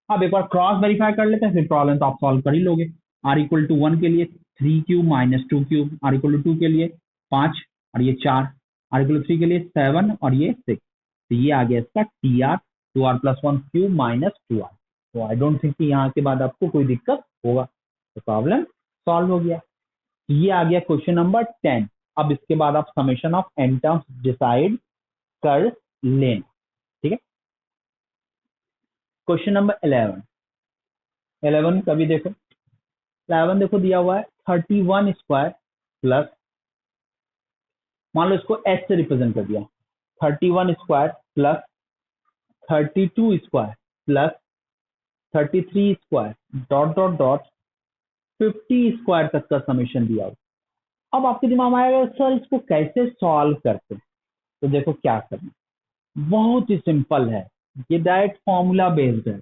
S1: अब एक बार क्रॉस वेरीफाई कर लेते हैं, फिर प्रॉब्लम तो आप सॉल्व कर ही लोगे। r=1 के लिए 3 क्यूब - 2 क्यूब, r=2 के लिए 5 और ये 4, r=3 के लिए 7 और ये 6, तो ये आ गया इसका t are, 2r+1 cube minus 2r। तो आई डोंट थिंक कि यहाँ के बाद आपको कोई दिक्कत होगा, तो प्रॉब्लम सॉल्व हो गया। ये आ गया क्वेश्चन नंबर 10। अब इसके बाद आप summation of n terms decide कर लेना। ठीक है, क्वेश्चन नंबर 11, 11 कभी देखो, 11 देखो दिया हुआ है 31² प्लस मान लो इसको एच से रिप्रेजेंट कर दिया, 31 square plus 32 square plus 33 square dot dot dot 50 square तक का समेशन दिया हो। अब आपके दिमाग में आएगा सर इसको कैसे सॉल्व करते हैं, तो देखो क्या करना, बहुत ही सिंपल है, ये डायरेक्ट फॉर्मूला बेस्ड है।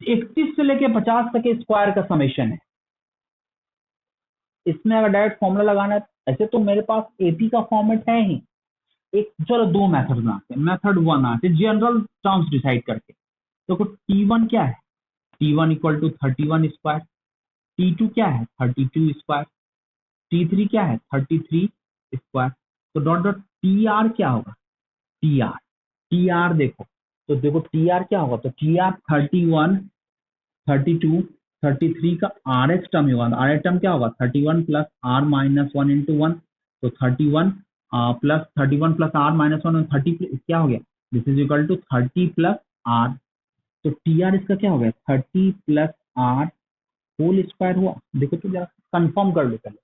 S1: 31 से लेके 50 तक के स्क्वायर का समेशन है, इसमें अगर डायरेक्ट फॉर्मूला लगाना है, ऐसे तो मेरे पास एपी का फॉर्मेट है ही, एक चलो दो मेथड बनाते हैं। मेथड वन आते जनरल टर्म्स डिसाइड करके, देखो T1 क्या है, T1 equal to 31 square, T2 क्या है 32 स्क्वायर, T3 क्या है 33 स्क्वायर, तो डॉट डॉट TR क्या होगा, TR देखो, तो देखो TR क्या होगा, तो TR 31 32 33 का RH टर्म होगा, RH टर्म क्या होगा 31 प्लस R माइनस 1 इंटू 1, तो 31 प्लस 31 प्लस R माइनस 1, 30 क्या हो गया, this is equal to 30 plus R, तो TR इसका क्या हो गया 30 प्लस R होल स्क्वायर हुआ। देखो तो जरा कंफर्म कर लो पहले,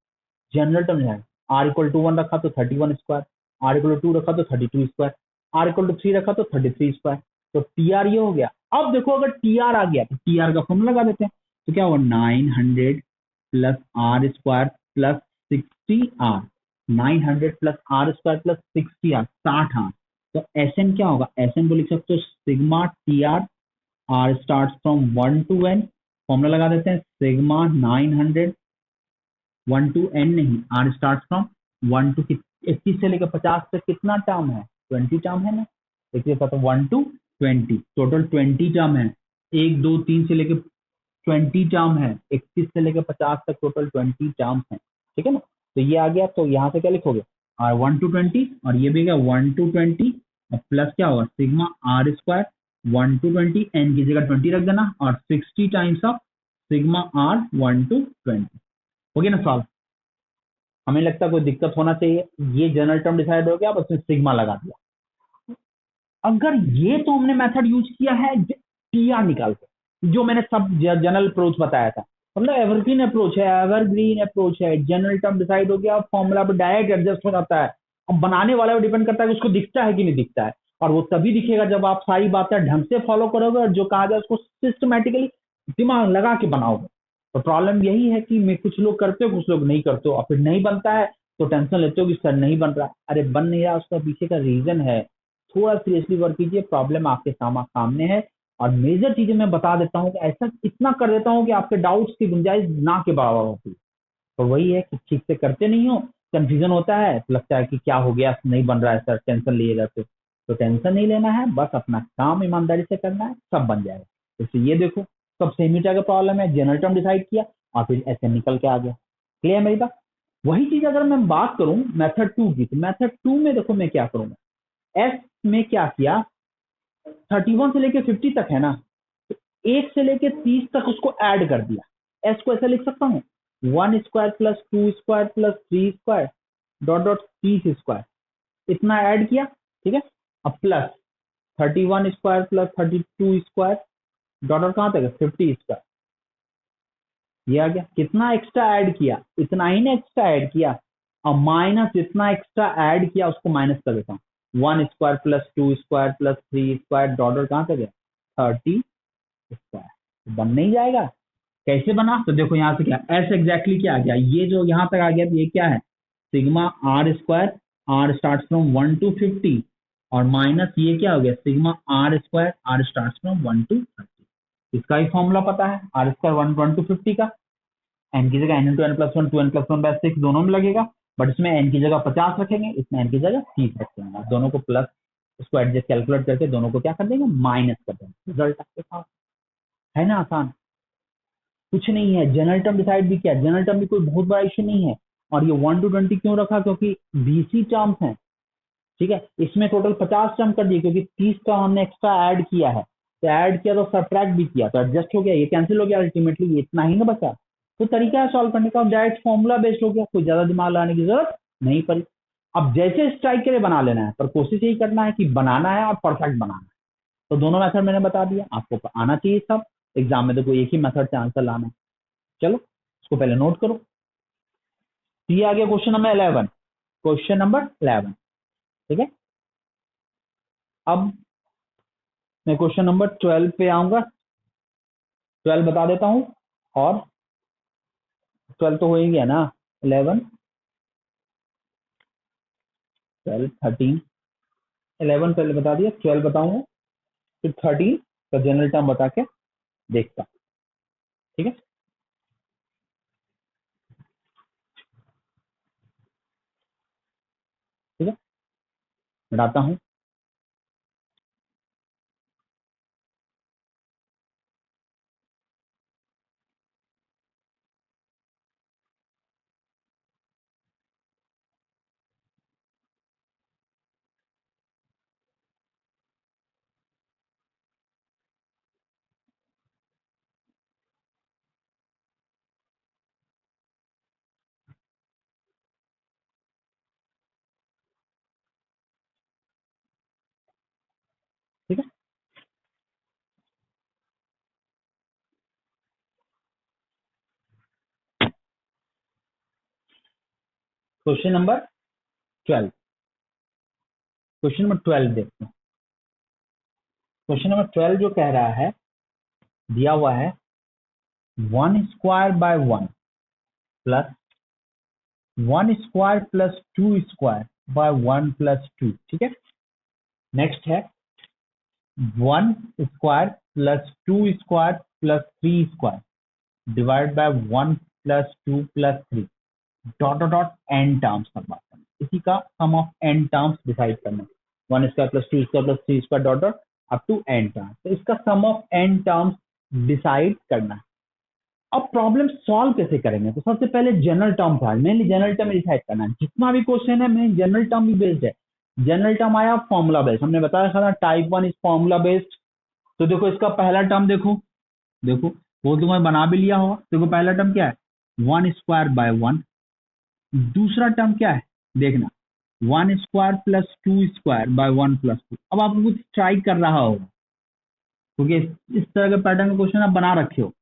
S1: जनरल टर्म है, R इक्वल टू 1 रखा तो 31 स्क्वायर, R इक्वल टू 2 रखा तो 32 स्क्वायर, R इक्वल टू 3 रखा तो 33 स्क्वायर, तो TR ये हो गया। अब देखो अगर TR आ गया तो TR का फॉर्मूला लगा देते हैं, तो क्या होगा 900 plus R square plus 60R, 900 plus R square plus 60R 60R, तो SN क्या होगा, SN को लिख सकते हो sigma TR, R start from 1 to n, formula लगा देते हैं सिग्मा 900 1 टू n नहीं, R स्टार्ट फ्रॉम 1 टू 21 से लेकर 50 तक कितना टर्म है 20 टर्म है ना, देखिए पता 1 टू 20 टोटल 20 टर्म है, 1 2 3 से लेकर 20 टर्म है, 21 से लेकर 50 तक टोटल 20 टर्म है, ठीक है ना। तो ये आ गया, तो यहाँ से क्या लिखोगे R 1 टू 20 और ये भी क्या 1 टू 20 और प्लस क्या होगा sigma R square 1 to 20 n की जगह 20 रख देना और 60 times of sigma R 1 to 20, हो गया ना सॉल्व। हमें लगता है कोई दिक्कत होना चाहिए, ये जनरल टर्म डिसाइड हो गया, बस सिग्मा लगा दिया। अगर ये तो हमने मेथड यूज किया है TR निकाल के, जो मैंने सब जनरल अप्रोच बताया था, मतलब एवरग्रीन अप्रोच है, एवरग्रीन अप्रोच है, जनरल टर्म डिसाइड हो गया, फॉर्मूला पे डायरेक्ट एडजस्ट हो जाता है। अब बनाने वाले पर डिपेंड करता है कि उसको दिखता है कि नहीं दिखता है, और वो तभी दिखेगा जब आप सारी बातें ढंग से फॉलो करोगे और जो कहा जाए उसको सिस्टमेटिकली दिमाग लगा के बनाओगे। तो प्रॉब्लम यही है कि मैं कुछ लोग करते हो कुछ लोग नहीं करते हो, और फिर नहीं बनता है तो टेंशन लेते हो कि सर नहीं बन रहा, अरे बन नहीं रहा उसका पीछे का रीजन है, थोड़ा सीरियसली वर्क कीजिए, प्रॉब्लम आपके सामने है। और मेजर चीजें मैं बता देता हूँ कि ऐसा इतना कर देता हूँ कि आपके डाउट्स की गुंजाइश ना के बराबर होती है। तो वही है कि ठीक से करते नहीं हो, कंफ्यूजन होता है, तो लगता है कि क्या हो गया नहीं बन रहा है सर, टेंशन लिए रहते, तो टेंशन नहीं लेना है, बस अपना काम ईमानदारी से करना है, सब बन जाएगा। तो ये देखो सब सेम ही का प्रॉब्लम है, जनरल टर्म डिसाइड किया और फिर ऐसे निकल के आ गया। क्लियर मेरी बात। वही चीज अगर मैं बात करूं मेथड 2 की, तो मेथड 2 में देखो मैं क्या करूंगा, एस में क्या किया 31 से लेके 50 तक है ना, तो 1 से लेके 30 तक उसको ऐड कर दिया। एस को ऐसे लिख सकता हूँ 1 square plus 2 square plus 3 square dot dot 30 square, इतना ऐड किया, ठीक है। अब plus 31 square plus 32 square dot dot कहाँ तक है 50 स्क्वायर, ये आ गया। कितना एक्स्ट्रा ऐड किया, इतना ही ना एक्स्ट्रा ऐड किया, और माइनस जितना एक्स्ट्रा ऐड किया उसको माइनस कर देता हूँ, 1 square plus 2 square plus 3 square dot dot कहाँ तक है 30 स्क्वायर, बन नहीं जाएगा। कैसे बना, तो देखो यहाँ से क्या एस एग्जैक्टली क्या आ गया, ये जो यहाँ तक आ गया तो ये क्या है sigma r square, r start from 1 to 50 और माइनस ये क्या हो गया sigma r square, r start from 1 to 30। इसका ही फॉर्मूला पता है, आर स्क्वायर 1 टू 50 का, एन की जगह n into n plus one 2n plus 1/6 दोनों में लगेगा, बट इसमें एन की जगह 50 रखेंगे, इसमें एन की जगह 30 रखेंगे, दोनों को प्लस उसको एडजस्ट कैलकुलेट करके दोनों को क्या कर देंगे माइनस कर देंगे, रिजल्ट आपके पास है ना। आसान कुछ नहीं है। जनरल टर्म डिसाइड भी किया, जनरल टर्म भी कोई बहुत बड़ा इश्यू नहीं है। और ये 1 टू 20 क्यों रखा, क्योंकि बीसी टर्म्स हैं, ठीक है। इसमें टोटल 50 टर्म कर दिए क्योंकि 30 का हमने एक्स्ट्रा ऐड किया है, तो ऐड किया तो सब्ट्रैक्ट भी किया तो एडजस्ट हो गया, ये कैंसिल हो गया, अल्टीमेटली ये इतना ही ना बचा। तो तरीका है सॉल्व करने का, डायरेक्ट फॉर्मूला बेस्ड हो गया, कोई ज्यादा दिमाग लगाने की जरूरत नहीं पड़ी। अब जैसे स्ट्राइक करे बना लेना है, पर कोशिश यही करना है कि बनाना है और परफेक्ट बनाना है। तो दोनों मेथड मैंने बता दिया, आपको आना चाहिए सब, एग्जाम में देखो एक ही मेथड से आंसर लाना है। चलो इसको पहले नोट करो। ये आ गया क्वेश्चन नंबर 11, क्वेश्चन नंबर 11। ठीक है, अब मैं क्वेश्चन नंबर 12 पे आऊंगा। 12 बता देता हूं, और 12 तो हो ही गया ना, 11, 12, 13, 11 पहले बता दिया, 12 बताऊंगा, फिर 13 का जनरल टर्म बता के देखता। ठीक है, ठीक है, हटाता हूं। ठीक है, क्वेश्चन नंबर 12, क्वेश्चन नंबर 12 देखते हैं। क्वेश्चन नंबर 12 जो कह रहा है, दिया हुआ है 1² by 1 प्लस 1² + 2² by 1 + 2। ठीक है, नेक्स्ट है 1² + 2² + 3² divide by 1 + 2 + 3 dot dot dot n terms पर बात करना, इसी का sum of n terms decide करना। 1² + 2² + 3² dot dot up to N terms, तो इसका sum of n terms decide करना है। अब प्रॉब्लम सॉल्व कैसे करेंगे, तो सबसे पहले जनरल टर्म था, मेनली जनरल टर्म डिसाइड करना है। जितना भी क्वेश्चन है मेन जनरल टर्म भी बेस्ड है। जनरल टर्म आया फॉर्मूला बेस्ड, हमने बताया था टाइप 1 इज फॉर्मूला बेस्ड। तो देखो इसका पहला टर्म देखो, देखो वो तुम्हें बना भी लिया होगा। देखो पहला टर्म क्या है, 1² by 1। दूसरा टर्म क्या है देखना, 1² + 2² by 1 + 2। अब आपको कुछ ट्राई कर रहा होगा, क्योंकि इस तरह के पैटर्न का क्वेश्चन आप बना रखे हो।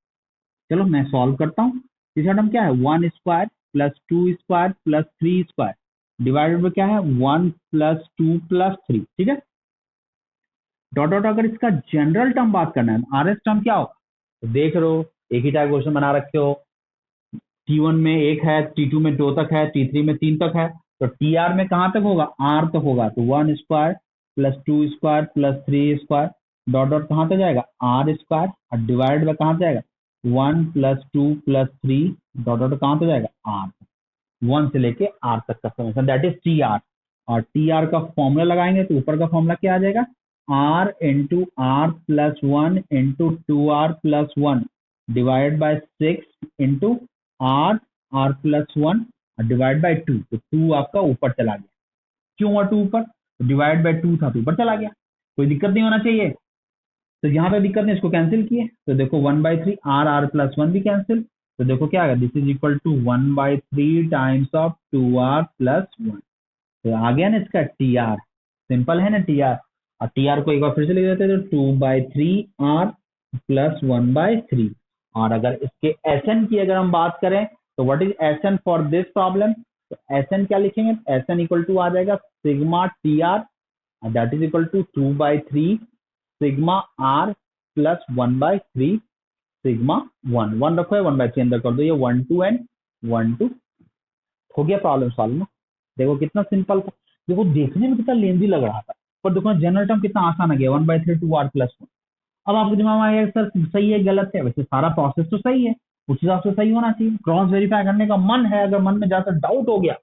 S1: चलो मैं सॉल्व करता हूँ। तीसरा टर्म क्या है, 1² + 2² + 3² डिवाइडेड बाय क्या है, 1 + 2 + 3। ठीक है, डॉट डॉट, अगर इसका जनरल टर्म बात करना है, आर एस टर्म क्या होगा, तो देख रहे हो एक ही टाइप क्वेश्चन बना रखे हो। T1 में 1 है, T2 में 2 तक है, T3 में 3 तक है, तो TR में कहाँ तक होगा, R तक होगा। तो 1² + 2² + 3² डॉट डॉट कहाँ तक जाएगा, R² और डिवाइड बाय कहाँ जाएगा, 1 + 2 + 3 डॉट डॉट कहाँ तक जाएगा, R। 1 से लेके R तक का समेशन, दैट इज TR। और TR का फॉर्मूला लगाएंगे तो ऊपर का फॉर्मूला क्या आ जाएगा, R × R + 1 × 2R + 1 divide by 6 × R+1 divide by 2। तो 2 आपका ऊपर चला गया, क्यों हुआ 2 ऊपर, डिवाइड बाय 2 था तो ऊपर चला गया, कोई दिक्कत नहीं होना चाहिए। तो यहाँ पे दिक्कत नहीं, इसको कैंसिल किए तो देखो 1/3 R+1 भी कैंसिल। तो देखो क्या आएगा, this is equal to 1/3 times of 2R+1। तो आ गया ना इसका TR, सिंपल है ना TR। और TR को एक बार फिर से लिख देते हैं, तो 2/3R + 1/3। और अगर इसके SN की अगर हम बात करें, तो what is SN for this problem, तो SN क्या लिखेंगे, SN इक्वल टू आ जाएगा sigma TR, that is equal to 2/3 sigma R + 1/3 sigma 1। 1 रखो है, 1/3 अंदर कर दो, ये 1 2 एंड 1 2 हो गया प्रॉब्लम सॉल्व ना। देखो कितना सिंपल था, देखो देखने में कितना लेंदी लग रहा था, पर देखो जनरल टर्म कितना आसान आ गया, 1/3 2R+1। अब आपके दिमाग में आएगा सर सही है गलत है, वैसे सारा प्रोसेस तो सही है, उस हिसाब से सही होना चाहिए। क्रॉस वेरीफाई करने का मन है, अगर मन में ज्यादा डाउट हो गया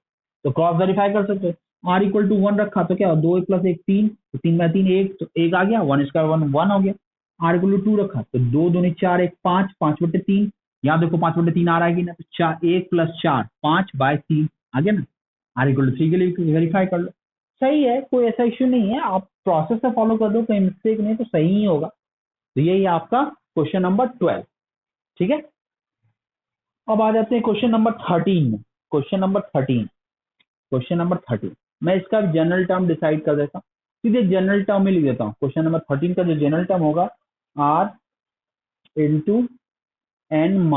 S1: तो क्रॉस वेरीफाई कर सकते हो। R = 1 रखा तो क्या, 2 + 1 3, तो 3/3 1, तो 1 आ गया, 1² 1 हो गया। R = 2 रखा तो 2 दूनी 4 1 5, 5/3। यहाँ देखो 5/3 आ रहा है कि ना, तो 4 1 + 4 5/3 आ गया ना। R = 3 के लिए वेरीफाई कर लो, सही है, कोई ऐसा इश्यू नहीं है। आप प्रोसेस से फॉलो कर दो, कोई मिस्टेक नहीं तो सही ही होगा। तो यही आपका क्वेश्चन नंबर 12। ठीक है, अब आ जाते हैं क्वेश्चन नंबर 13 में। क्वेश्चन नंबर 13, क्वेश्चन नंबर 13 मैं इसका जनरल टर्म डिसाइड कर देता हूँ, सीधे जनरल टर्म में लिख देता हूँ। क्वेश्चन नंबर 13 का जो जनरल टर्म होगा, R × n -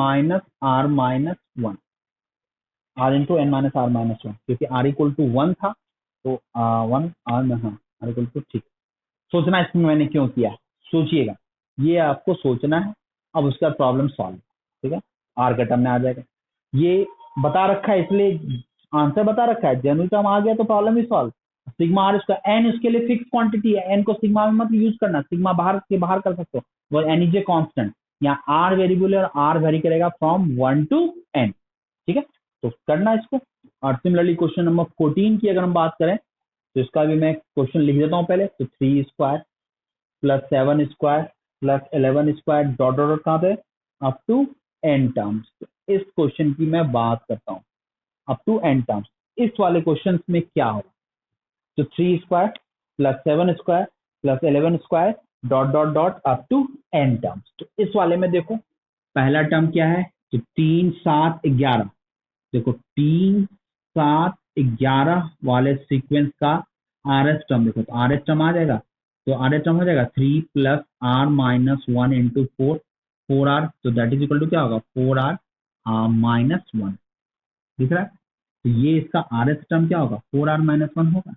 S1: R - 1। R into n minus r minus one, क्योंकि आर इक्वल टू वन था तो वन आर में, हाँ आर इक्वल टू, ठीक। सोचना इसमें मैंने क्यों किया है, सोचिएगा, ये आपको सोचना है। अब उसका प्रॉब्लम सॉल्व, ठीक है, आर का टर्म में आ जाएगा। ये बता रखा है इसलिए आंसर बता रखा है, जनरल टर्म आ गया तो प्रॉब्लम ही सॉल्व। सिग्मा आर इसका एन उसके लिए फिक्स क्वांटिटी है, एन को सिग्मा में मत यूज करना, सिग्मा बाहर के बाहर कर सकते हो, वो एन इज ए कॉन्स्टेंट। यहाँ आर वेरिएबल है और आर वेरी करेगा फ्रॉम वन टू एन, ठीक है। तो करना इसको। और सिमिलरली क्वेश्चन नंबर 14 की अगर हम बात करें तो इसका भी मैं क्वेश्चन लिख देता हूँ पहले। तो 3 square plus 7 square plus 11 square dot dot कहाँ पे, अप टू एन टर्म्स। इस क्वेश्चन की मैं बात करता हूँ, अप टू एन टर्म्स। इस वाले क्वेश्चन में क्या होगा, तो 3 square plus 7 square plus 11 square dot dot dot up to N terms. तो इस वाले में देखो पहला टर्म क्या है, तो 3 7 11, देखो 3 7 11 वाले सीक्वेंस का आर एस टर्म देखो, तो आर एस टर्म आ जाएगा, तो आर एस टर्म हो जाएगा 3 plus r minus one into four, 4r, तो दैट इज इक्वल टू क्या होगा, 4r माइनस वन, दिख रहा है। तो ये इसका आर एस टर्म क्या होगा, 4r माइनस वन होगा।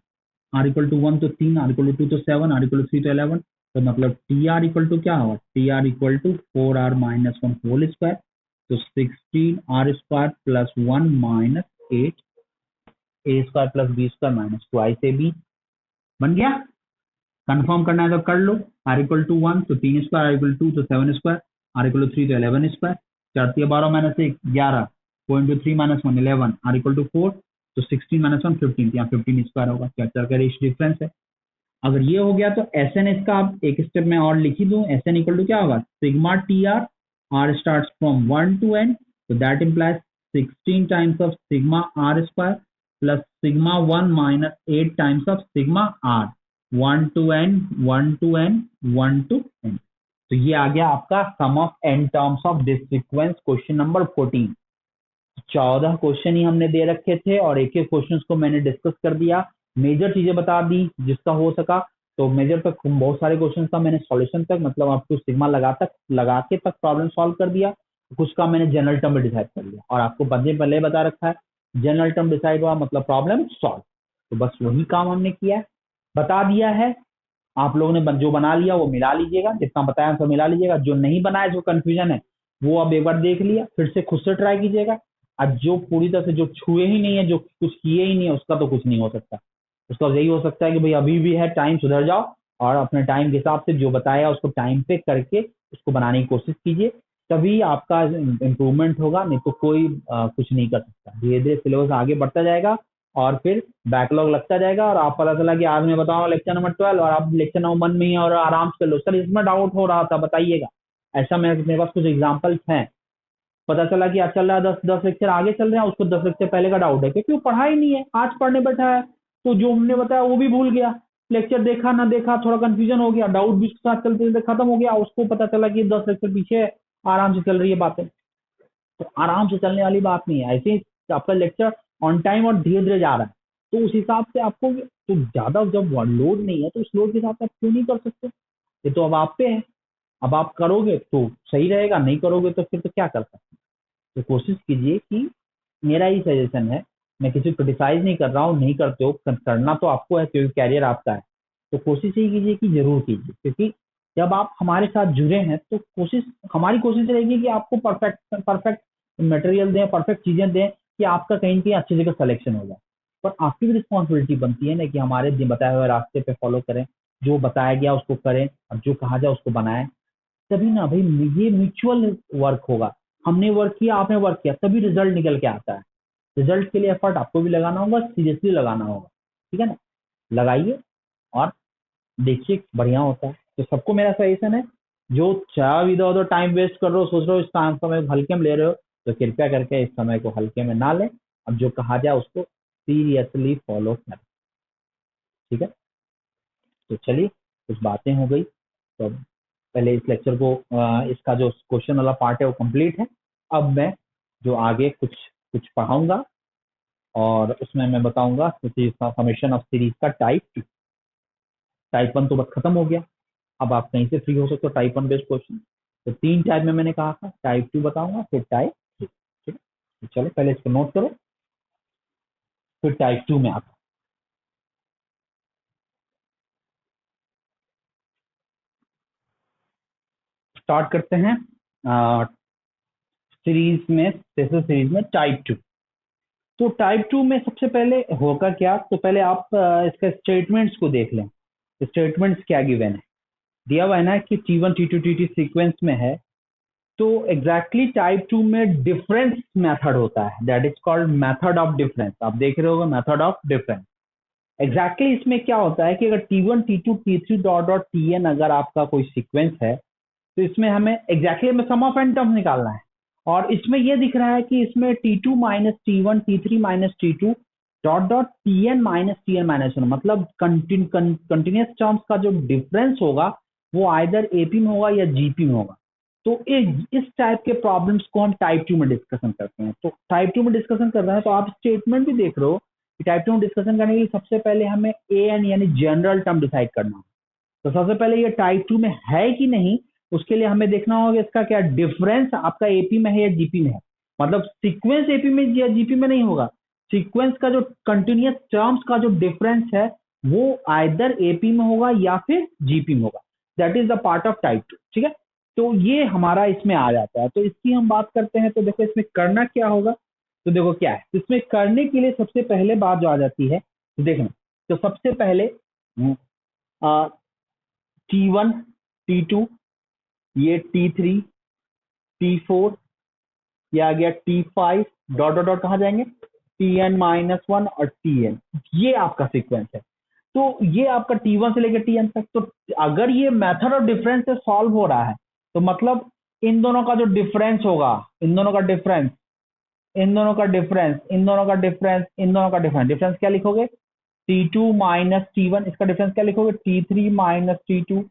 S1: आर इक्वल टू वन तो 3, आर इक्वल टू टू तो 7, आर इक्वल टू 3 तो 11, तो मतलब टी आर इक्वल टू क्या होगा, t r equal to 4r minus one whole square, तो 16r² plus one minus 8 a square plus b square minus twice a b, बन गया। Confirm करना है तो कर लो। आर इक्वल टू वन तो 3 स्क्वायर, आर इक्वल टू तो 7 स्क्वायर, आर इक्वल टू 3 तो 11 square, 4 12 minus 1 11, 4 into 3 minus one 11, r equal to 4, तो 16 माइनस वन 15, यहाँ 15 स्क्वायर होगा, क्या चार का रेशियो डिफरेंस है। अगर ये हो गया तो एस एन इसका आप एक स्टेप में और लिख ही दूं, एस एन इक्वल टू क्या होगा, sigma t r, r start from one to n, तो that implies 16 times of sigma r square plus sigma one minus 8 times of sigma r, one to n one to n one to n. तो ये आ गया आपका sum of n terms of this sequence, question number 14। 14 question ही हमने दे रखे थे और एक एक क्वेश्चन को मैंने डिस्कस कर दिया, मेजर चीजें बता दी जिसका हो सका। तो मेजर तक बहुत सारे क्वेश्चन का मैंने सॉल्यूशन तक, मतलब आपको सिग्मा लगा के तक प्रॉब्लम सॉल्व कर दिया। कुछ का मैंने जनरल टर्म डिसाइड कर लिया और आपको पहले बता रखा है जनरल टर्म डिसाइड हुआ मतलब प्रॉब्लम सॉल्व। तो बस वही काम हमने किया है, बता दिया है। आप लोगों ने जो बना लिया वो मिला लीजिएगा, जितना बताया सब मिला लीजिएगा, जो नहीं बनाया जो कंफ्यूजन है वो अब एक बार देख लिया, फिर से खुद से ट्राई कीजिएगा। आज जो पूरी तरह से जो छुए ही नहीं है, जो कुछ किए ही नहीं है, उसका तो कुछ नहीं हो सकता। उसका यही हो सकता है कि भाई अभी भी है टाइम, सुधर जाओ और अपने टाइम के हिसाब से जो बताया उसको टाइम पे करके उसको बनाने की कोशिश कीजिए, तभी आपका इम्प्रूवमेंट होगा। नहीं तो कोई कुछ नहीं कर सकता। धीरे धीरे सिलेबस आगे बढ़ता जाएगा और फिर बैकलॉग लगता जाएगा और आप पता चला कि आज मैं बताऊँ लेक्चर नंबर 12 और आप लेक्चर नंबर 1 में ही और आराम से कर लो, सर इसमें डाउट हो रहा था बताइएगा। ऐसा मेरे पास कुछ एग्जाम्पल्स हैं, पता चला कि आज चल रहा है 10 लेक्चर आगे चल रहे हैं, उसको 10 लेक्चर पहले का डाउट है क्योंकि वो पढ़ा ही नहीं है, आज पढ़ने बैठा है तो जो हमने बताया वो भी भूल गया, लेक्चर देखा ना देखा थोड़ा कंफ्यूजन हो गया, डाउट भी उसके साथ चलते चलते खत्म हो गया, उसको पता चला कि 10 लेक्चर पीछे है, आराम से चल रही है बातें। तो आराम से चलने वाली बात नहीं है, ऐसे ही आपका लेक्चर ऑन टाइम और धीरे धीरे जा रहा है, तो उस हिसाब से आपको तो ज्यादा जब लोड नहीं है तो उस लोड के हिसाब से आप क्यों नहीं कर सकते। ये तो अब आप पे है, अब आप करोगे तो सही रहेगा, नहीं करोगे तो फिर तो क्या कर सकते। तो कोशिश कीजिए कि, मेरा ही सजेशन है, मैं किसी को क्रिटिसाइज नहीं कर रहा हूँ, नहीं करते हो, करना तो आपको है क्योंकि कैरियर आपका है। तो कोशिश यही कीजिए कि जरूर कीजिए, क्योंकि जब आप हमारे साथ जुड़े हैं तो हमारी कोशिश रहेगी कि आपको परफेक्ट परफेक्ट मटेरियल दें, परफेक्ट चीजें दें कि आपका कहीं कहीं अच्छी जगह सिलेक्शन हो जाए। पर आपकी भी रिस्पॉन्सिबिलिटी बनती है ना कि हमारे बताए हुए रास्ते पे फॉलो करें, जो बताया गया उसको करें और जो कहा जाए उसको बनाएं, तभी ना भाई ये म्यूचुअल वर्क होगा। हमने वर्क किया, आपने वर्क किया, तभी रिजल्ट निकल के आता है। रिजल्ट के लिए एफर्ट आपको भी लगाना होगा, सीरियसली लगाना होगा, ठीक है ना। लगाइए और देखिए बढ़िया होता है। तो सबको मेरा सजेशन है, जो चाहे इधर उधर टाइम वेस्ट कर रहे हो, सोच रहे हो इस टाइम समय को हल्के में ले रहे हो, तो कृपया करके इस समय को हल्के में ना लें। अब जो कहा जाए उसको सीरियसली फॉलो करें, ठीक है। तो चलिए कुछ बातें हो गई, तो पहले इस लेक्चर को इसका जो क्वेश्चन वाला पार्ट है वो कंप्लीट है। अब मैं जो आगे कुछ कुछ पढ़ाऊंगा और उसमें मैं बताऊंगा समेशन ऑफ सीरीज का टाइप 1 तो बस खत्म हो गया। अब आप कहीं से फ्री हो सकते हो टाइप 1 बेस्ड क्वेश्चन। तो 3 टाइप में मैंने कहा था, टाइप 2 बताऊंगा फिर टाइप 3, ठीक है। तो चलो पहले इसको नोट करो। फिर टाइप 2 में आता है। स्टार्ट करते हैं सीरीज में टाइप 2। तो टाइप 2 में सबसे पहले होगा क्या, तो पहले आप इसका स्टेटमेंट्स को देख लें। स्टेटमेंट्स क्या गिवन है, दिया हुआ है ना कि T1 T2 T3 सीक्वेंस में है। तो एग्जैक्टली टाइप 2 में डिफरेंस मेथड होता है, that is called method of difference. आप देख रहे होगा मेथड ऑफ डिफरेंस। एग्जैक्टली इसमें क्या होता है कि अगर T1 T2 T3 dot dot Tn अगर आपका कोई सीक्वेंस है, तो इसमें हमें एग्जैक्टली हमें सम ऑफ एन टर्म्स निकालना है। और इसमें यह दिख रहा है कि इसमें T2 minus T1 T3 minus T2 dot dot Tn minus Tn minus 1, मतलब कंटिन्यूस टर्म्स का जो डिफरेंस होगा वो आइदर एपी में होगा या जीपी में होगा। तो इस टाइप के प्रॉब्लम्स को हम टाइप 2 में डिस्कशन करते हैं। तो टाइप 2 में डिस्कशन कर रहे हैं तो आप स्टेटमेंट भी देख रहे हो कि टाइप 2 में डिस्कशन करने के लिए सबसे पहले हमें ए एन यानी जनरल टर्म डिसाइड करना होगा। तो सबसे पहले ये टाइप 2 में है कि नहीं, उसके लिए हमें देखना होगा इसका क्या डिफरेंस आपका एपी में है या जीपी में है। मतलब सीक्वेंस एपी में या जीपी में नहीं होगा, सीक्वेंस का जो कंटिन्यूस टर्म्स का जो डिफरेंस है वो आइदर एपी में होगा या फिर जीपी में होगा। That is the part of type 2। ठीक है, तो ये हमारा इसमें आ जाता है। तो इसकी हम बात करते हैं। तो देखो इसमें करना क्या होगा, तो देखो क्या है इसमें करने के लिए सबसे पहले बात जो आ जाती है, तो देखना, तो सबसे पहले T1 T2 ये T3 T4 ये आ गया T5 डॉट डॉट डॉट कहाँ जाएंगे Tn माइनस 1 और Tn, ये आपका सीक्वेंस है। तो ये आपका T1 से लेकर Tn तक। तो अगर ये मेथड ऑफ डिफरेंस से सॉल्व हो रहा है तो मतलब इन दोनों का जो डिफरेंस होगा, इन दोनों का डिफरेंस, इन दोनों का डिफरेंस, इन दोनों का डिफरेंस, इन दोनों का डिफरेंस, डिफरेंस क्या लिखोगे T2 माइनस T1, इसका डिफरेंस क्या लिखोगे T3 minus T2,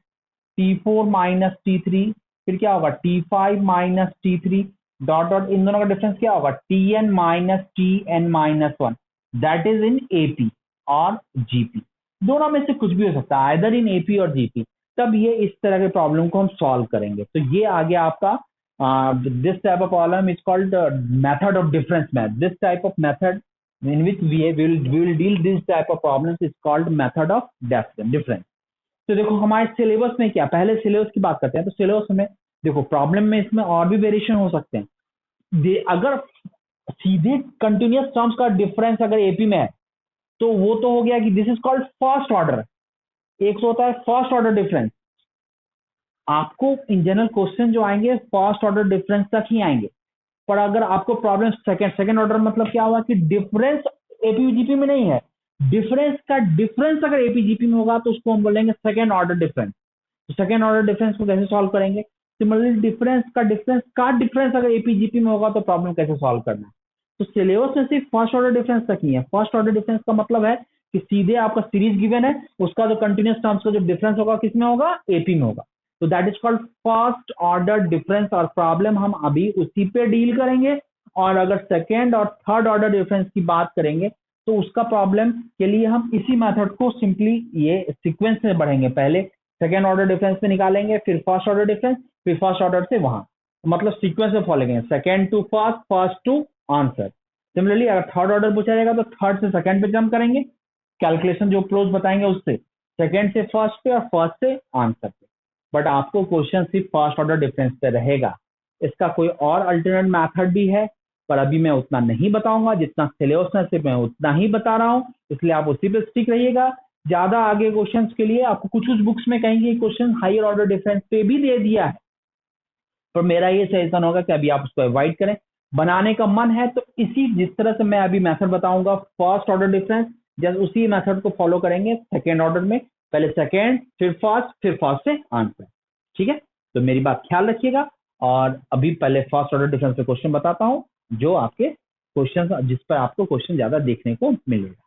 S1: T4 minus T3, फिर क्या होगा T5 minus T3 dot dot, इन दोनों का डिफरेंस क्या होगा Tn minus Tn minus 1, that is in AP और जीपी। दोनों में से कुछ भी हो सकता है, आइदर इन एपी और जीपी। तब ये इस तरह के प्रॉब्लम को हम सॉल्व करेंगे। तो ये आ गया आपका this type of problem is called method of difference math. This type of method in which we will deal this type of problems is called method of difference। तो देखो हमारे सिलेबस में क्या, पहले सिलेबस की बात करते हैं। तो सिलेबस में देखो प्रॉब्लम में इसमें और भी वेरिएशन हो सकते हैं। अगर सीधे कंटिन्यूस टर्म्स का डिफरेंस अगर एपी में है तो वो तो हो गया कि this is called first order. एक तो होता है फर्स्ट ऑर्डर डिफरेंस, आपको इन जनरल क्वेश्चन जो आएंगे फर्स्ट ऑर्डर डिफरेंस तक ही आएंगे। पर अगर आपको प्रॉब्लम सेकंड ऑर्डर मतलब क्या हुआ कि डिफरेंस एपीजीपी में नहीं है, डिफरेंस का डिफरेंस अगर एपीजीपी में होगा तो उसको हम बोलेंगे सेकंड ऑर्डर डिफरेंस। तो सेकंड ऑर्डर डिफरेंस को कैसे सॉल्व करेंगे, सिमिलरली डिफरेंस अगर एपीजीपी में होगा तो प्रॉब्लम कैसे सॉल्व करना है। तो सिलेबस में सिर्फ फर्स्ट ऑर्डर डिफरेंस तक ही है। फर्स्ट ऑर्डर डिफरेंस का मतलब है कि सीधे आपका सीरीज गिवन है, उसका जो कंटिन्यूस टर्म्स का जो डिफरेंस होगा किसमें होगा, एपी में होगा। तो that is called first order difference और प्रॉब्लम हम अभी उसी पे डील करेंगे। और अगर सेकेंड और थर्ड ऑर्डर डिफरेंस की बात करेंगे तो उसका प्रॉब्लम के लिए हम इसी मेथड को सिंपली ये सीक्वेंस में बढ़ेंगे। पहले सेकेंड ऑर्डर डिफरेंस पे निकालेंगे, फिर फर्स्ट ऑर्डर डिफरेंस, फिर फर्स्ट ऑर्डर से वहां, मतलब सीक्वेंस में फॉलो करेंगे, second to first, first to answer. Similarly अगर थर्ड ऑर्डर पूछा जाएगा तो थर्ड से सेकेंड पे जंप करेंगे, कैलकुलेशन जो अप्रोच बताएंगे उससे सेकेंड से फर्स्ट पे और फर्स्ट से आंसर पे। बट आपको क्वेश्चन सिर्फ फर्स्ट ऑर्डर डिफरेंस पे रहेगा। इसका कोई और अल्टरनेट मेथड भी है पर अभी मैं उतना नहीं बताऊंगा, जितना सिलेबस में से मैं उतना ही बता रहा हूं, इसलिए आप उसी पे स्टिक रहिएगा। ज्यादा आगे क्वेश्चंस के लिए आपको कुछ कुछ बुक्स में कहेंगे क्वेश्चन हायर ऑर्डर डिफरेंस पे भी दे दिया है, पर मेरा ये सजेशन होगा कि अभी आप उसको अवॉइड करें। बनाने का मन है तो इसी जिस तरह से मैं अभी मेथड बताऊंगा फर्स्ट ऑर्डर डिफरेंस, जस्ट उसी मेथड को फॉलो करेंगे सेकेंड ऑर्डर में, पहले सेकेंड फिर फर्स्ट से आंसर। ठीक है, तो मेरी बात ख्याल रखिएगा। और अभी पहले फर्स्ट ऑर्डर डिफरेंस पे क्वेश्चन बताता हूँ जो आपके क्वेश्चन जिस पर आपको क्वेश्चन ज्यादा देखने को मिलेगा।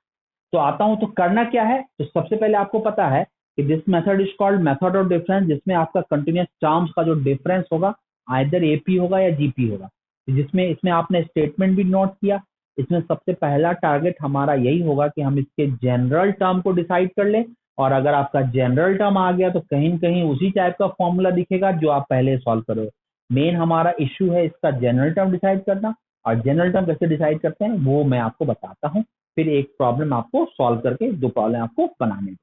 S1: तो आता हूं, तो करना क्या है, तो सबसे पहले आपको पता है कि this method is called method of difference, जिसमें आपका कंटिन्यूस टर्म्स का जो डिफरेंस होगा आइदर एपी होगा या जीपी होगा। जिसमें इसमें आपने स्टेटमेंट भी नोट किया। इसमें सबसे पहला टारगेट हमारा यही होगा कि हम इसके जनरल टर्म को डिसाइड कर लें, और अगर आपका जनरल टर्म आ गया तो कहीं न कहीं उसी टाइप का फॉर्मूला दिखेगा जो आप पहले सॉल्व करोगे। मेन हमारा इश्यू है इसका जनरल टर्म डिसाइड करना, और जनरल टर्म कैसे डिसाइड करते हैं वो मैं आपको बताता हूँ। फिर एक प्रॉब्लम आपको सॉल्व करके दो प्रॉब्लम आपको बनाने।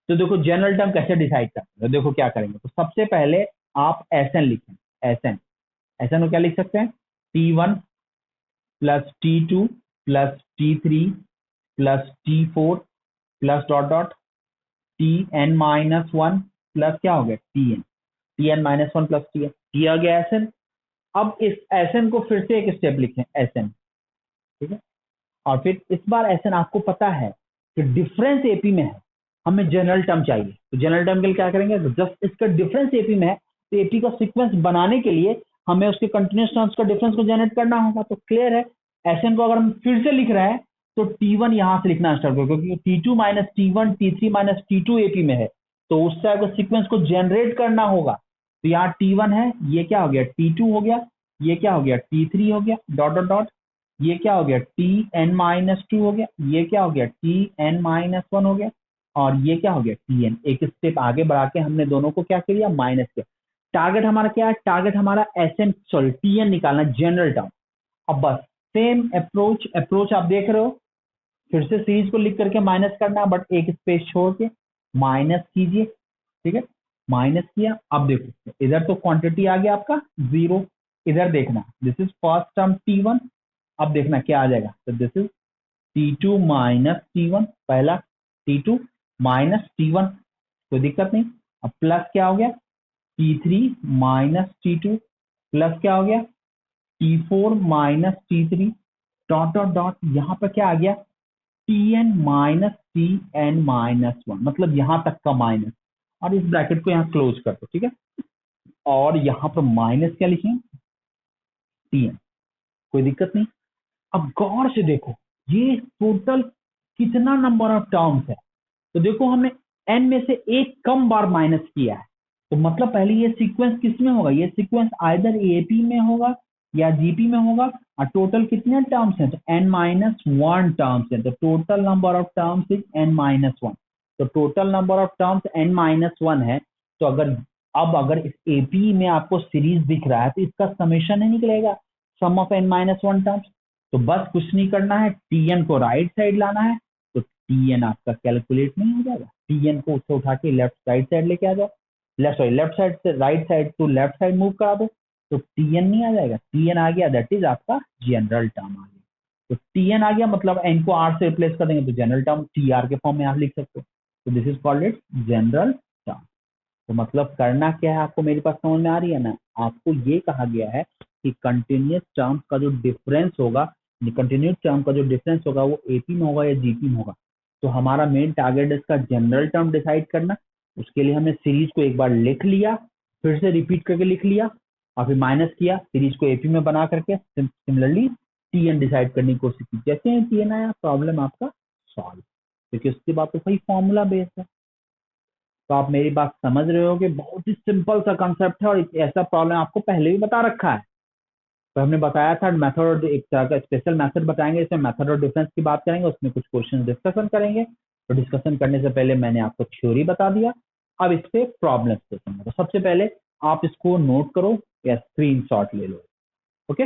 S1: तो देखो जनरल टर्म कैसे डिसाइड करते हैं, देखो क्या करेंगे। तो सबसे पहले आप एस एन लिखें, एस एन, एस एन को क्या लिख सकते हैं, T1 plus T2 plus T3 plus T4 plus dot dot Tn minus one plus क्या हो गया Tn minus one plus Tn, ये आ गया एस एन। अब इस एस एन को फिर से एक स्टेप लिखें, एस एन, ठीक है। और फिर इस बार एस एन आपको पता है कि डिफरेंस एपी में है, हमें जनरल टर्म चाहिए। तो जनरल टर्म के लिए क्या करेंगे, तो जस्ट इसका डिफरेंस एपी में है, तो एपी का सीक्वेंस बनाने के लिए हमें उसके कंटिन्यूस टर्म्स का डिफरेंस को जनरेट करना होगा। तो क्लियर है, एसएन को अगर हम फिर से लिख रहे हैं तो T1 यहां से लिखना स्टार्ट करो, क्योंकि T2 minus T1 T3 minus T2 AP में है, तो उस टाइप का सीक्वेंस को जनरेट करना होगा। तो यहाँ T1 है, ये क्या हो गया T2 हो गया, ये क्या हो गया T3 हो गया, डॉट डॉट डॉट, ये क्या हो गया Tn माइनस टू हो गया, ये क्या हो गया Tn माइनस वन हो गया, और ये क्या हो गया Tn। एक स्टेप आगे बढ़ा के हमने दोनों को क्या किया, माइनस किया। टारगेट हमारा क्या है, टारगेट हमारा Sn सॉरी Tn निकालना, जनरल टर्म। अब बस सेम अप्रोच आप देख रहे हो, फिर से सीरीज को लिख करके माइनस करना, बट एक स्पेस छोड़ के माइनस कीजिए, ठीक है। माइनस किया, अब देखो इधर तो क्वांटिटी आ गया आपका 0, इधर देखना this is first term T1, अब देखना क्या आ जाएगा, तो this is T2 minus T1, पहला T2 माइनस T1, कोई दिक्कत नहीं। अब प्लस क्या हो गया T3 माइनस T2 प्लस क्या हो गया T4 minus T3 dot dot dot, यहाँ पर क्या आ गया Tn minus Tn minus one, मतलब यहां तक का माइनस, और इस ब्रैकेट को यहाँ क्लोज कर दो, ठीक है। और यहाँ पर माइनस क्या लिखें Tn, कोई दिक्कत नहीं। अब गौर से देखो ये टोटल कितना नंबर ऑफ टर्म्स है, तो देखो हमने n में से एक कम बार माइनस किया है, तो मतलब पहले ये सीक्वेंस किस में होगा, ये सीक्वेंस आइदर एपी में होगा या जीपी में होगा। और टोटल कितने टर्म्स हैं, तो n माइनस वन टर्म्स है, तो total number of terms is n minus one. तो total number of terms n minus one है। तो अगर इस एपी में आपको सीरीज दिख रहा है तो इसका समेशन ही निकलेगा, sum of n minus one terms. तो बस कुछ नहीं करना है, Tn को राइट साइड लाना है, तो Tn आपका कैलकुलेट नहीं हो जाएगा, Tn को उससे उठा के लेफ्ट साइड लेके आ जाओ, लेफ्ट साइड से right side to left side move करा दो, तो Tn नहीं आ जाएगा, Tn आ गया, दैट इज आपका जनरल टर्म आ गया। तो Tn आ गया मतलब n को r से रिप्लेस कर देंगे तो जनरल टर्म Tr के फॉर्म में आप लिख सकते हो, तो this is called it general term. तो मतलब करना क्या है, आपको मेरी बात समझ में आ रही है ना, आपको ये कहा गया है कि कंटिन्यूस टर्म्स का जो डिफरेंस होगा, कंटिन्यूस टर्म का जो डिफरेंस होगा वो एपी में होगा या जीपी में होगा। तो हमारा मेन टारगेट इसका जनरल टर्म डिसाइड करना, उसके लिए हमने सीरीज को एक बार लिख लिया, फिर से रिपीट करके लिख लिया, और फिर माइनस किया, सीरीज को एपी में बना करके सिमिलरली Tn डिसाइड करने की कोशिश की, जैसे ही Tn आया प्रॉब्लम आपका सॉल्व, क्योंकि उसके बाद तो वही फॉर्मूला बेस्ड है। तो आप मेरी बात समझ रहे हो कि बहुत ही सिंपल सा कंसेप्ट है, और ऐसा प्रॉब्लम आपको पहले भी बता रखा है। तो हमने बताया था मेथड, और एक तरह का स्पेशल मेथड बताएंगे, इसमें मेथड और डिफरेंस की बात करेंगे, उसमें कुछ क्वेश्चन डिस्कशन करेंगे। तो डिस्कशन करने से पहले मैंने आपको थ्योरी बता दिया, अब इस पे प्रॉब्लम देखेंगे। तो सबसे पहले आप इसको नोट करो या स्क्रीनशॉट ले लो, ओके।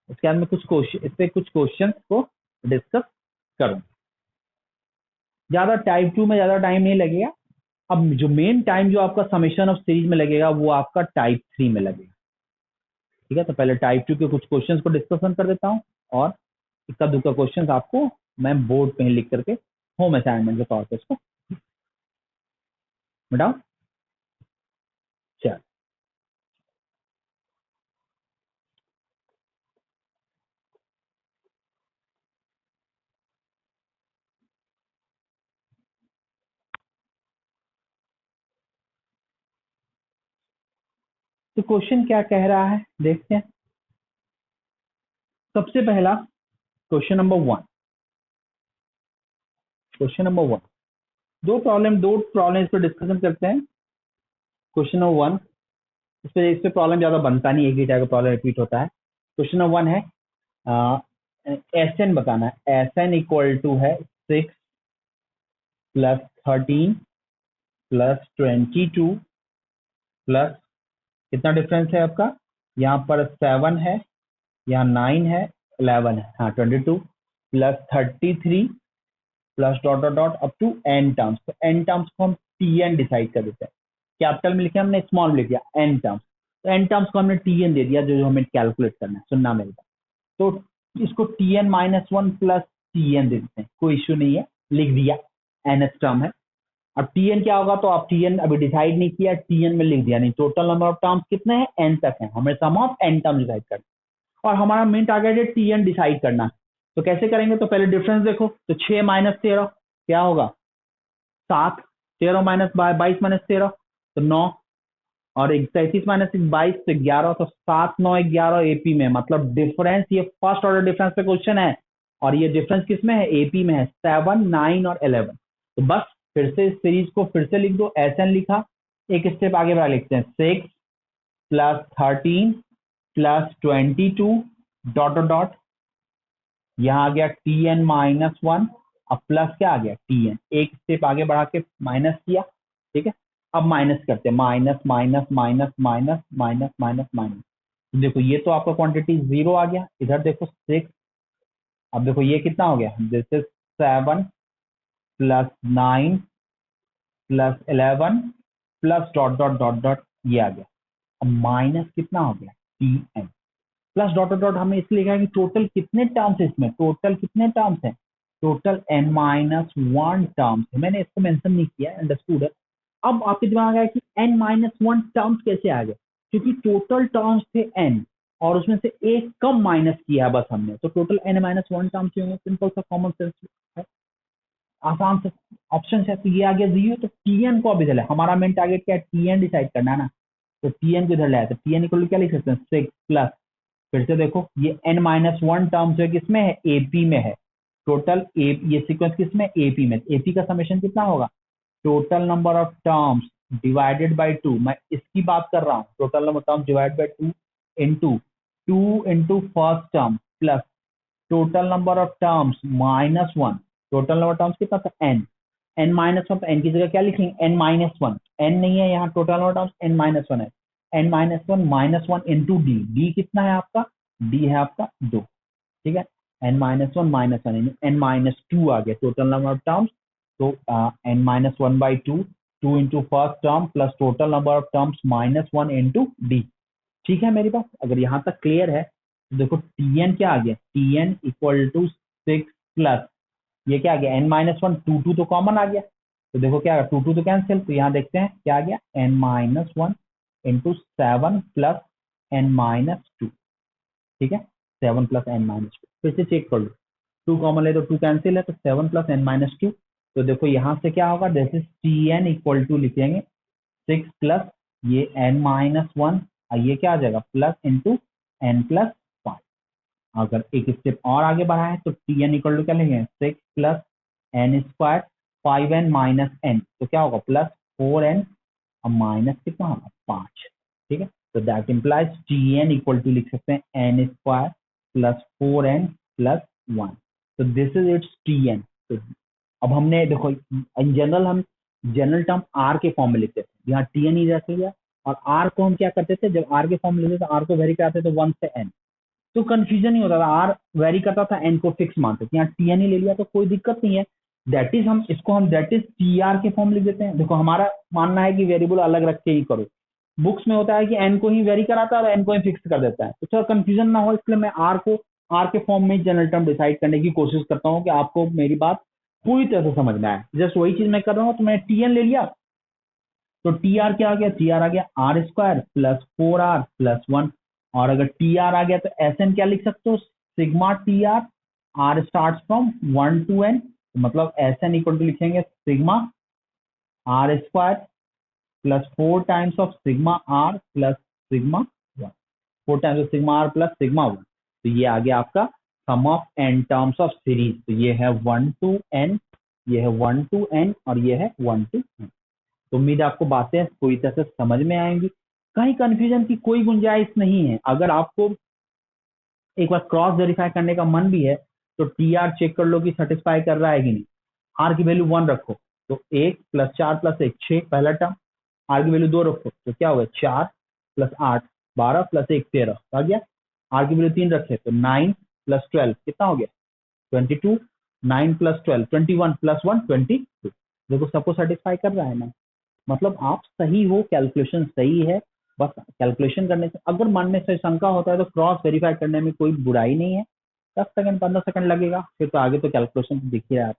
S1: उसके बाद में कुछ क्वेश्चन, इस पे कुछ क्वेश्चन को डिस्कस करूँ। ज्यादा टाइप 2 में ज्यादा टाइम नहीं लगेगा। अब जो मेन टाइम जो आपका समेशन ऑफ सीरीज में लगेगा वो आपका टाइप 3 में लगेगा, ठीक है। तो पहले टाइप 2 के कुछ क्वेश्चंस को डिस्कशन कर देता हूँ, और इक्का दुक्का क्वेश्चंस आपको मैं बोर्ड पे ही लिख करके होम असाइनमेंट के तौर पे इसको बताओ। चल, तो क्वेश्चन क्या कह रहा है देखते हैं। सबसे पहला question number one, question number one, दो प्रॉब्लम इस पर डिस्कशन करते हैं। क्वेश्चन नंबर वन, इस पे प्रॉब्लम ज्यादा बनता नहीं, एक ही टाइप का प्रॉब्लम रिपीट होता है। क्वेश्चन नंबर वन है एस एन बताना है, एस एन इक्वल टू है 6 प्लस 13 प्लस 22 प्लस कितना डिफरेंस है आपका, यहाँ पर 7 है यहाँ 9 है, 11 है, हाँ 22 plus 33 plus dot dot dot up to N terms. तो एन टर्म्स को हम टी एन डिसाइड कर देते हैं। कैपिटल में लिखे हमने, स्मॉल में लिख दिया एन टर्म्स। तो एन टर्म्स को हमने टी एन दे दिया, जो हमें कैलकुलेट करना है, सुनना मेरे बात। तो इसको t n minus one plus t n दे देते हैं, कोई इश्यू नहीं है, लिख दिया, एन एस टर्म है। अब टी एन क्या होगा, तो आप टी एन अभी डिसाइड नहीं किया, टी एन में लिख दिया, नहीं टोटल नंबर ऑफ टर्म्स कितने हैं, एन तक है, हमें सम ऑफ एन टर्म डिसाइड करना और हमारा मेन टारगेट है टी एन डिसाइड करना। तो कैसे करेंगे, तो पहले डिफरेंस देखो, तो 6 माइनस 13 क्या होगा 7, 13 माइनस 22 माइनस 13 तो 9, और 37 माइनस 22 तो 11, तो 7 9 11 एपी में, मतलब डिफरेंस, ये फर्स्ट ऑर्डर डिफरेंस पे क्वेश्चन है और ये डिफरेंस किस में है, एपी में है, 7 9 और 11। तो बस फिर से इस सीरीज को फिर से लिख दो, एस एन लिखा, एक स्टेप आगे बढ़ा लिखते हैं, 6 plus 13 plus 22 dot dot dot, यहाँ आ गया टी एन माइनस वन, अब प्लस क्या आ गया टी एन, एक स्टेप आगे बढ़ा के माइनस किया, ठीक है। अब माइनस करते हैं, minus minus minus minus minus minus minus, देखो ये तो आपका क्वांटिटी 0 आ गया, इधर देखो 6, अब देखो ये कितना हो गया, this is 7 plus 9 plus 11 plus dot dot dot dot, ये आ गया। अब माइनस कितना हो गया t n plus dot dot, हमने इसलिए लिखा है कि टोटल कितने टर्म्स है इसमें, टोटल कितने टर्म्स हैं, total n minus one terms है, मैंने इसको मेंशन नहीं किया, अंडरस्टूड है। अब आपके दिमाग आया कि एन माइनस वन टर्म्स कैसे आ गए, क्योंकि टोटल टर्म्स थे एन और उसमें से एक कम माइनस किया बस हमने, तो total n minus one terms होंगे, सिंपल सा कॉमन सेंस है, आसान से ऑप्शन है। तो ये आ गया 0, तो टी एन को अभी चले, हमारा मेन टारगेट क्या है, टी एन डिसाइड करना है ना, तो टी एन को इधर लाया, तो टी एन इक्वल क्या लिख सकते हैं, 6 प्लस, फिर से देखो ये n माइनस वन टर्म जो है किसमें है, एपी में है, टोटल ये सीक्वेंस किसमें, एपी में, एपी का समेशन कितना होगा, total number of terms divided by 2, मैं इसकी बात कर रहा हूँ, total number terms divide by 2 into 2 into first term plus total number of terms minus one, total number terms कितना था n, n माइनस वन, तो n की जगह क्या लिखेंगे, n माइनस वन, n नहीं है यहाँ, total number terms n minus one है, n minus one into D, D कितना है आपका, डी है आपका 2, ठीक है, n minus one n minus two आ गया टोटल नंबर ऑफ टर्म्स, तो n minus one by two, two into first term plus total number of terms minus one into d. ठीक है मेरी बात, अगर यहाँ तक क्लियर है तो देखो टी एन क्या आ गया, t n equal to 6 plus ये क्या आ गया, n माइनस वन, टू तो कॉमन आ गया, तो देखो क्या आ गया, टू तो कैंसिल, तो यहाँ देखते हैं क्या आ गया, n minus one into 7 plus n minus two, ठीक है, 7 प्लस n माइनस टू, फिर से चेक कर लो, टू कॉमन है तो टू कैंसिल है, तो 7 प्लस n माइनस टू, तो देखो यहाँ से क्या होगा, this is t n equal to लिखेंगे 6 प्लस ये n माइनस वन, ये क्या आ जाएगा प्लस इंटू n प्लस 5, अगर एक स्टेप और आगे बढ़ा है तो टी एन इक्वल टू क्या लिखेंगे, 6 plus n square 5n minus n, तो क्या होगा प्लस 4n, अब माइनस कितना होगा 5, ठीक है, तो that implies t n equal to लिख सकते हैं N square plus 4n plus 1, तो this is it's T N. तो अब हमने देखो इन जनरल हम जनरल टर्म आर के फॉर्म में लिखते थे, यहाँ टी एन ही रहते गया, और आर को हम क्या करते थे, जब आर के फॉर्म में लिखते थे आर को वेरी कराते थे 1 से n, तो कंफ्यूजन नहीं होता था, आर वेरी करता था, एन को फिक्स मानते थे, यहाँ टी एन ही ले लिया तो कोई दिक्कत नहीं है, दैट इज हम इसको हम दैट इज टी आर के फॉर्म लिख देते हैं। देखो हमारा मानना है कि वेरिएबल अलग रख के ही करो, बुक्स में होता है कि एन को ही वेरी कराता है और एन को ही फिक्स कर देता है, तो थोड़ा कंफ्यूजन ना हो इसलिए मैं आर को आर के फॉर्म में जनरल टर्म डिसाइड करने की कोशिश करता हूँ कि आपको मेरी बात पूरी तरह से समझ में आए, जस्ट वही चीज मैं कर रहा हूँ। तो मैं टी एन ले लिया, तो टी आर क्या आ गया, टी आर आ गया are square plus 4r plus 1, और अगर टी आर आ गया तो एस एन क्या लिख सकते हो, sigma t r, r start from 1 to n, मतलब एस एन इक्वल टू लिखेंगे sigma r square plus 4 times of sigma r plus sigma 1, 4 times of sigma r plus sigma 1, तो ये आ गया आपका sum of n terms of series, तो ये है 1 to n, ये है 1 to n और ये है 1 to n। तो उम्मीद है आपको बातें पूरी तरह से समझ में आएंगी, कहीं कंफ्यूजन की कोई गुंजाइश नहीं है। अगर आपको एक बार क्रॉस वेरीफाई करने का मन भी है तो टी आर चेक कर लो कि सेटिस्फाई कर रहा है कि नहीं, आर की वैल्यू 1 रखो तो 1 प्लस 4 प्लस 1 6 पहला टर्म, आर की वैल्यू 2 रखो तो क्या होगा 4 प्लस 8 12 प्लस 1 13 आ गया, आर की वैल्यू 3 रखे तो 9 + 12 कितना हो गया 22, 9 + 12 21 + 1 22। देखो सबको सेटिस्फाई कर रहा है ना, मतलब आप सही हो, कैलकुलेशन सही है, बस कैलकुलेशन करने से अगर मन में से शंका होता है तो क्रॉस वेरीफाई करने में कोई बुराई नहीं है। 10 सेकंड 15 सेकंड लगेगा, फिर तो आगे तो कैलकुलेशन तो दिख ही रहा है।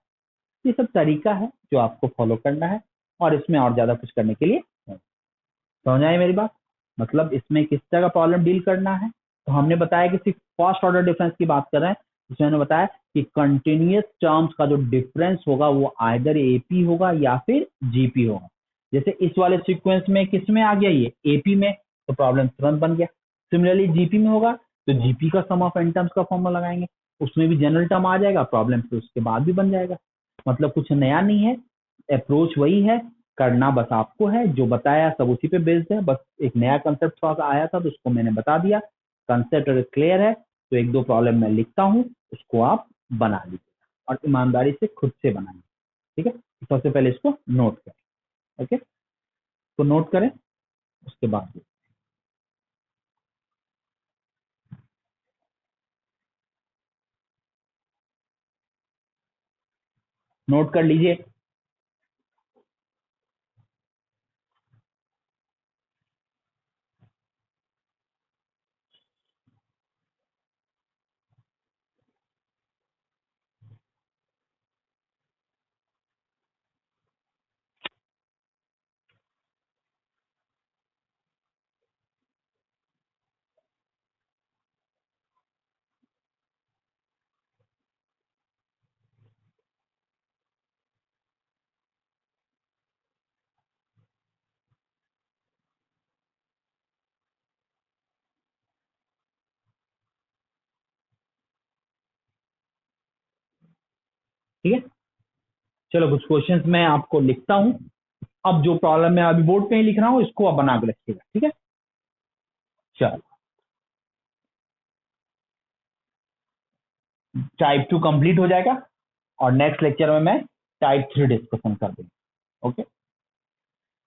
S1: ये सब तरीका है जो आपको फॉलो करना है और इसमें और ज्यादा कुछ करने के लिए है। समझ आई मेरी बात? मतलब इसमें किस तरह का प्रॉब्लम डील करना है, तो हमने बताया कि सिर्फ फर्स्ट ऑर्डर डिफरेंस की बात कर रहे हैं। इसमें मैंने बताया कि कंटिन्यूअस टर्म्स का जो डिफरेंस होगा वो आइदर एपी होगा या फिर जीपी होगा। जैसे इस वाले सीक्वेंस में किस में आ गया, ये एपी में, तो प्रॉब्लम तुरंत बन गया। सिमिलरली जीपी में होगा तो जीपी का सम ऑफ एन टर्म्स का फॉर्मूला लगाएंगे, उसमें भी जनरल टर्म आ जाएगा, प्रॉब्लम फिर उसके बाद भी बन जाएगा। मतलब कुछ नया नहीं है, अप्रोच वही है, करना बस आपको है, जो बताया सब उसी पे बेस्ड है। बस एक नया कंसेप्ट थोड़ा सा आया था तो उसको मैंने बता दिया। कंसेप्ट अगर क्लियर है तो एक दो प्रॉब्लम मैं लिखता हूँ, उसको आप बना लीजिए और ईमानदारी से खुद से बनाइए। ठीक है, सबसे पहले इसको नोट करें। ओके, तो नोट करें, उसके बाद नोट कर लीजिए। ठीक है, चलो कुछ क्वेश्चंस मैं आपको लिखता हूँ। अब जो प्रॉब्लम मैं अभी बोर्ड पे ही लिख रहा हूँ इसको आप बना के रखिएगा। ठीक है, चलो टाइप 2 कंप्लीट हो जाएगा और नेक्स्ट लेक्चर में मैं टाइप 3 डिस्कशन कर दूंगा। ओके,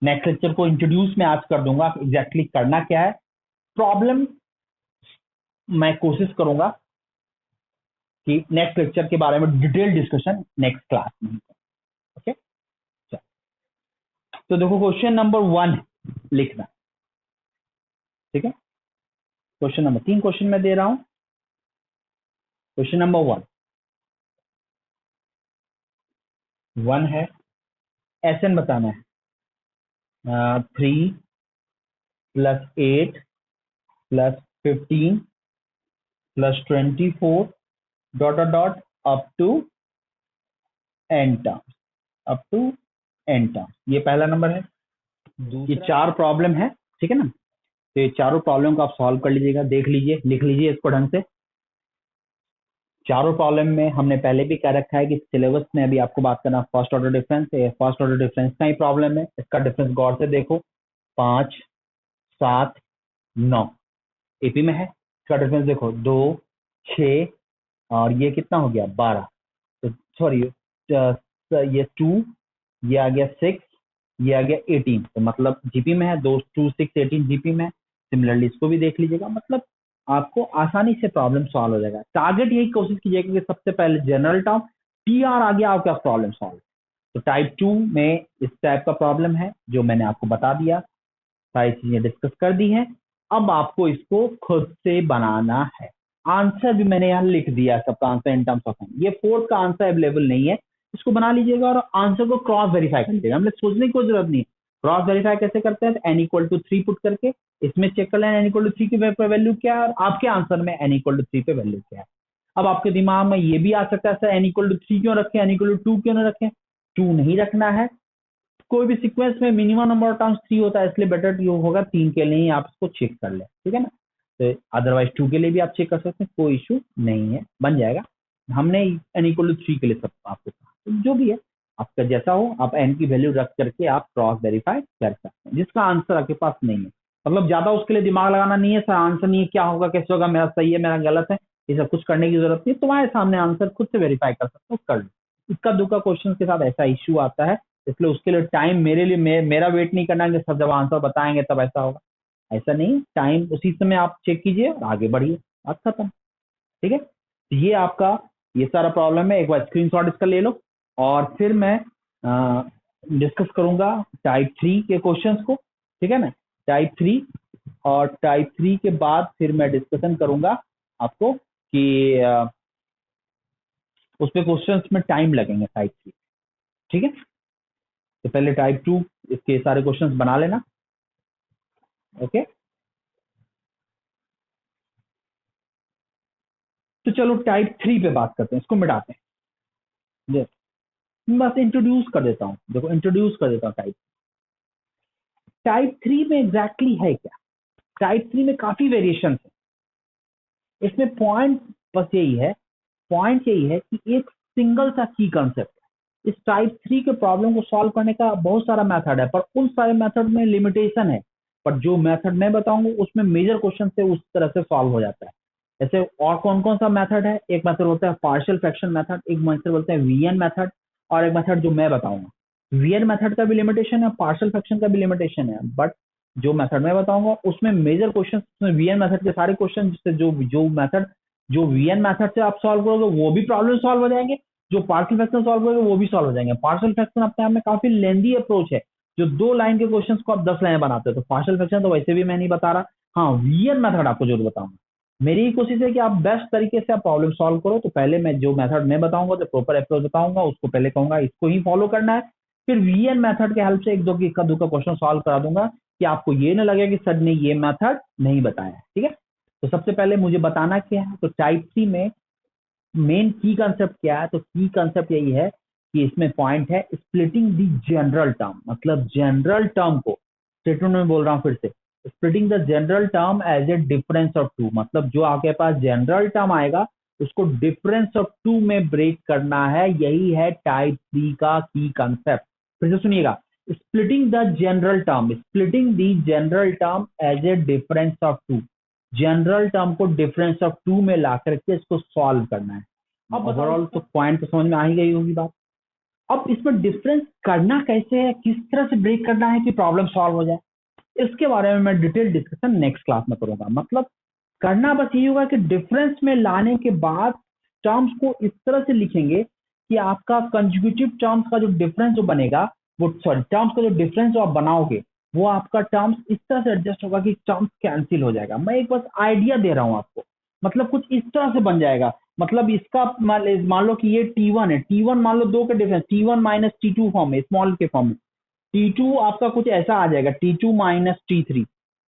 S1: नेक्स्ट लेक्चर को इंट्रोड्यूस मैं आज कर दूंगा, एग्जैक्टली करना क्या है। प्रॉब्लम मैं कोशिश करूंगा कि नेक्स्ट लेक्चर के बारे में डिटेल डिस्कशन नेक्स्ट क्लास में। ओके, तो देखो क्वेश्चन नंबर 1 लिखना। ठीक है, क्वेश्चन नंबर 3 क्वेश्चन मैं दे रहा हूं। क्वेश्चन नंबर 1 है, एसएन बताना है 3 + 8 + 15 + 24 dot dot dot up to N terms, up to N terms. ये पहला नंबर है। ये 4 प्रॉब्लम है, ठीक है ना। तो ये चारों प्रॉब्लम को आप सॉल्व कर लीजिएगा, देख लीजिए, लिख लीजिए इसको ढंग से। चारों प्रॉब्लम में हमने पहले भी कह रखा है कि सिलेबस में अभी आपको बात करना फर्स्ट ऑर्डर डिफरेंस है। फर्स्ट ऑर्डर डिफरेंस का ही प्रॉब्लम है, इसका डिफरेंस गौर से देखो, 5 7 9 एपी में है। इसका डिफरेंस देखो 2 6 और ये कितना हो गया 12, तो सॉरी ये 2, ये आ गया 6, ये आ गया 18, तो मतलब जीपी में है, 2 2 6 18 जीपी में है। सिमिलरली इसको भी देख लीजिएगा, मतलब आपको आसानी से प्रॉब्लम सॉल्व हो जाएगा। टारगेट यही कोशिश कीजिएगा कि सबसे पहले जनरल टर्म टीआर आ गया, आपका प्रॉब्लम सॉल्व। तो टाइप 2 में इस टाइप का प्रॉब्लम है जो मैंने आपको बता दिया, सारी चीजें डिस्कस कर दी हैं। अब आपको इसको खुद से बनाना है। आंसर भी मैंने यहाँ लिख दिया, सबका आंसर इन टर्म्स ऑफ ये फोर्थ का आंसर अवेलेबल नहीं है, इसको बना लीजिएगा और आंसर को क्रॉस वेरीफाई कर लीजिएगा। हमें सोचने की कोई जरूरत नहीं है। क्रॉस वेरीफाई कैसे करते हैं, एन इक्वल टू 3 पुट करके इसमें चेक कर लेना एन इक्वल टू 3 की वैल्यू क्या है और आपके आंसर में एन इक्वल टू 3 पे वैल्यू क्या है। अब आपके दिमाग में ये भी आ सकता है सर एन इक्वल टू 3 क्यों रखें, एन इक्वल टू 2 क्यों ना रखें। 2 नहीं रखना है, कोई भी सीक्वेंस में मिनिमम नंबर ऑफ टर्म्स 3 होता है, इसलिए बेटर ये होगा 3 के लिए ही आप इसको चेक कर ले, ठीक है ना। तो अदरवाइज 2 के लिए भी आप चेक कर सकते हैं, कोई इशू नहीं है, बन जाएगा। हमने एन इक्वल टू 3 के लिए सब आपको कहा, तो जो भी है आपका जैसा हो, आप एन की वैल्यू रख करके आप क्रॉस वेरीफाई कर सकते हैं। जिसका आंसर आपके पास नहीं है, मतलब ज्यादा उसके लिए दिमाग लगाना नहीं है, सर आंसर नहीं है क्या होगा कैसे होगा, मेरा सही है मेरा गलत है, ये सब कुछ करने की जरूरत नहीं। तुम्हारे सामने आंसर खुद से वेरीफाई कर सकते हो, कर लो। इक्का दुक्का क्वेश्चन के साथ ऐसा इश्यू आता है, इसलिए उसके लिए टाइम मेरे लिए मेरा वेट नहीं करना है कि सब जब आंसर बताएंगे तब ऐसा होगा, ऐसा नहीं। टाइम उसी समय आप चेक कीजिए और आगे बढ़िए, बात खत्म। ठीक है, तो ये आपका ये सारा प्रॉब्लम है। एक बार स्क्रीनशॉट इसका ले लो और फिर मैं डिस्कस करूंगा टाइप 3 के क्वेश्चंस को। ठीक है ना, टाइप 3, और टाइप 3 के बाद फिर मैं डिस्कशन करूंगा आपको कि उस पे क्वेश्चंस में टाइम लगेंगे टाइप 3। ठीक है, तो पहले टाइप 2 इसके सारे क्वेश्चंस बना लेना। ओके, तो चलो टाइप 3 पे बात करते हैं, इसको मिटाते हैं। मैं बस इंट्रोड्यूस कर देता हूँ, देखो इंट्रोड्यूस कर देता हूँ टाइप। टाइप 3 में एग्जैक्टली है क्या? टाइप 3 में काफी वेरिएशन है। इसमें पॉइंट बस यही है, पॉइंट यही है कि एक सिंगल सा की कंसेप्ट है। इस टाइप 3 के प्रॉब्लम को सॉल्व करने का बहुत सारा मेथड है, पर उन सारे मेथड में लिमिटेशन है। पर जो मेथड मैं बताऊंगा उसमें मेजर क्वेश्चन से उस तरह से सॉल्व हो जाता है। ऐसे और कौन कौन सा मेथड है? एक मेथड होता है पार्शियल फ्रैक्शन मेथड, एक मेथड बोलते हैं वीएन मेथड, और एक मेथड जो मैं बताऊंगा। वीएन मेथड का भी लिमिटेशन है, पार्शियल फ्रैक्शन का भी लिमिटेशन है, बट जो मेथड मैं बताऊंगा उसमें मेजर क्वेश्चन, उसमें वीएन मेथड के सारे क्वेश्चन जिससे जो मेथड जो वीएन मेथड से आप सॉल्व करोगे वो भी प्रॉब्लम सॉल्व हो जाएंगे, जो पार्शियल फ्रैक्शन सॉल्व करोगे वो भी सॉल्व हो जाएंगे। पार्शियल फ्रैक्शन अपने आप में काफी लेंदी अप्रोच है, जो 2 लाइन के क्वेश्चंस को आप 10 लाइन बनाते हो, तो पार्शियल फ्रैक्शन तो वैसे भी मैं नहीं बता रहा। हाँ, वीएन मेथड आपको जरूर बताऊंगा। मेरी ही कोशिश है कि आप बेस्ट तरीके से आप प्रॉब्लम सॉल्व करो। तो पहले मैं जो मेथड मैं बताऊंगा, जो प्रॉपर अप्रोच बताऊंगा, उसको पहले कहूंगा इसको ही फॉलो करना है। फिर वीएन मेथड के हेल्प से एक दो की इक्का दुक्का क्वेश्चन सॉल्व करा दूंगा कि आपको ये ना लगे कि सर ने ये मेथड नहीं बताया। ठीक है, तो सबसे पहले मुझे बताना क्या है, तो टाइप 3 में मेन की कंसेप्ट क्या है? तो की कंसेप्ट यही है कि इसमें पॉइंट है स्प्लिटिंग द जनरल टर्म, मतलब जनरल टर्म को, स्टेटमेंट में बोल रहा हूं फिर से, splitting the general term as a difference of two, मतलब जो आपके पास जनरल टर्म आएगा उसको डिफरेंस ऑफ टू में ब्रेक करना है। यही है टाइप 3 का की कंसेप्ट। फिर से सुनिएगा, splitting the general term, splitting the general term as a difference of two, general term को डिफरेंस ऑफ टू में ला करके इसको सॉल्व करना है। अब ओवरऑल तो पॉइंट तो समझ में आ ही गई होगी बात। अब इसमें डिफरेंस करना कैसे है, किस तरह से ब्रेक करना है कि प्रॉब्लम सॉल्व हो जाए, इसके बारे में मैं डिटेल डिस्कशन नेक्स्ट क्लास में करूंगा। मतलब करना बस यही होगा कि डिफरेंस में लाने के बाद टर्म्स को इस तरह से लिखेंगे कि आपका कंजुगेटिव टर्म्स का जो डिफरेंस जो बनेगा, वो सॉरी टर्म्स का जो डिफरेंस जो आप बनाओगे वो आपका टर्म्स इस तरह से एडजस्ट होगा कि टर्म्स कैंसिल हो जाएगा। मैं एक बस आइडिया दे रहा हूं आपको, मतलब कुछ इस तरह से बन जाएगा। मतलब इसका मान लो कि ये T1 है, T1 मान लो दो के difference T1 minus T2 form में, स्मॉल के फॉर्म में, T2 आपका कुछ ऐसा आ जाएगा T2 माइनस T3,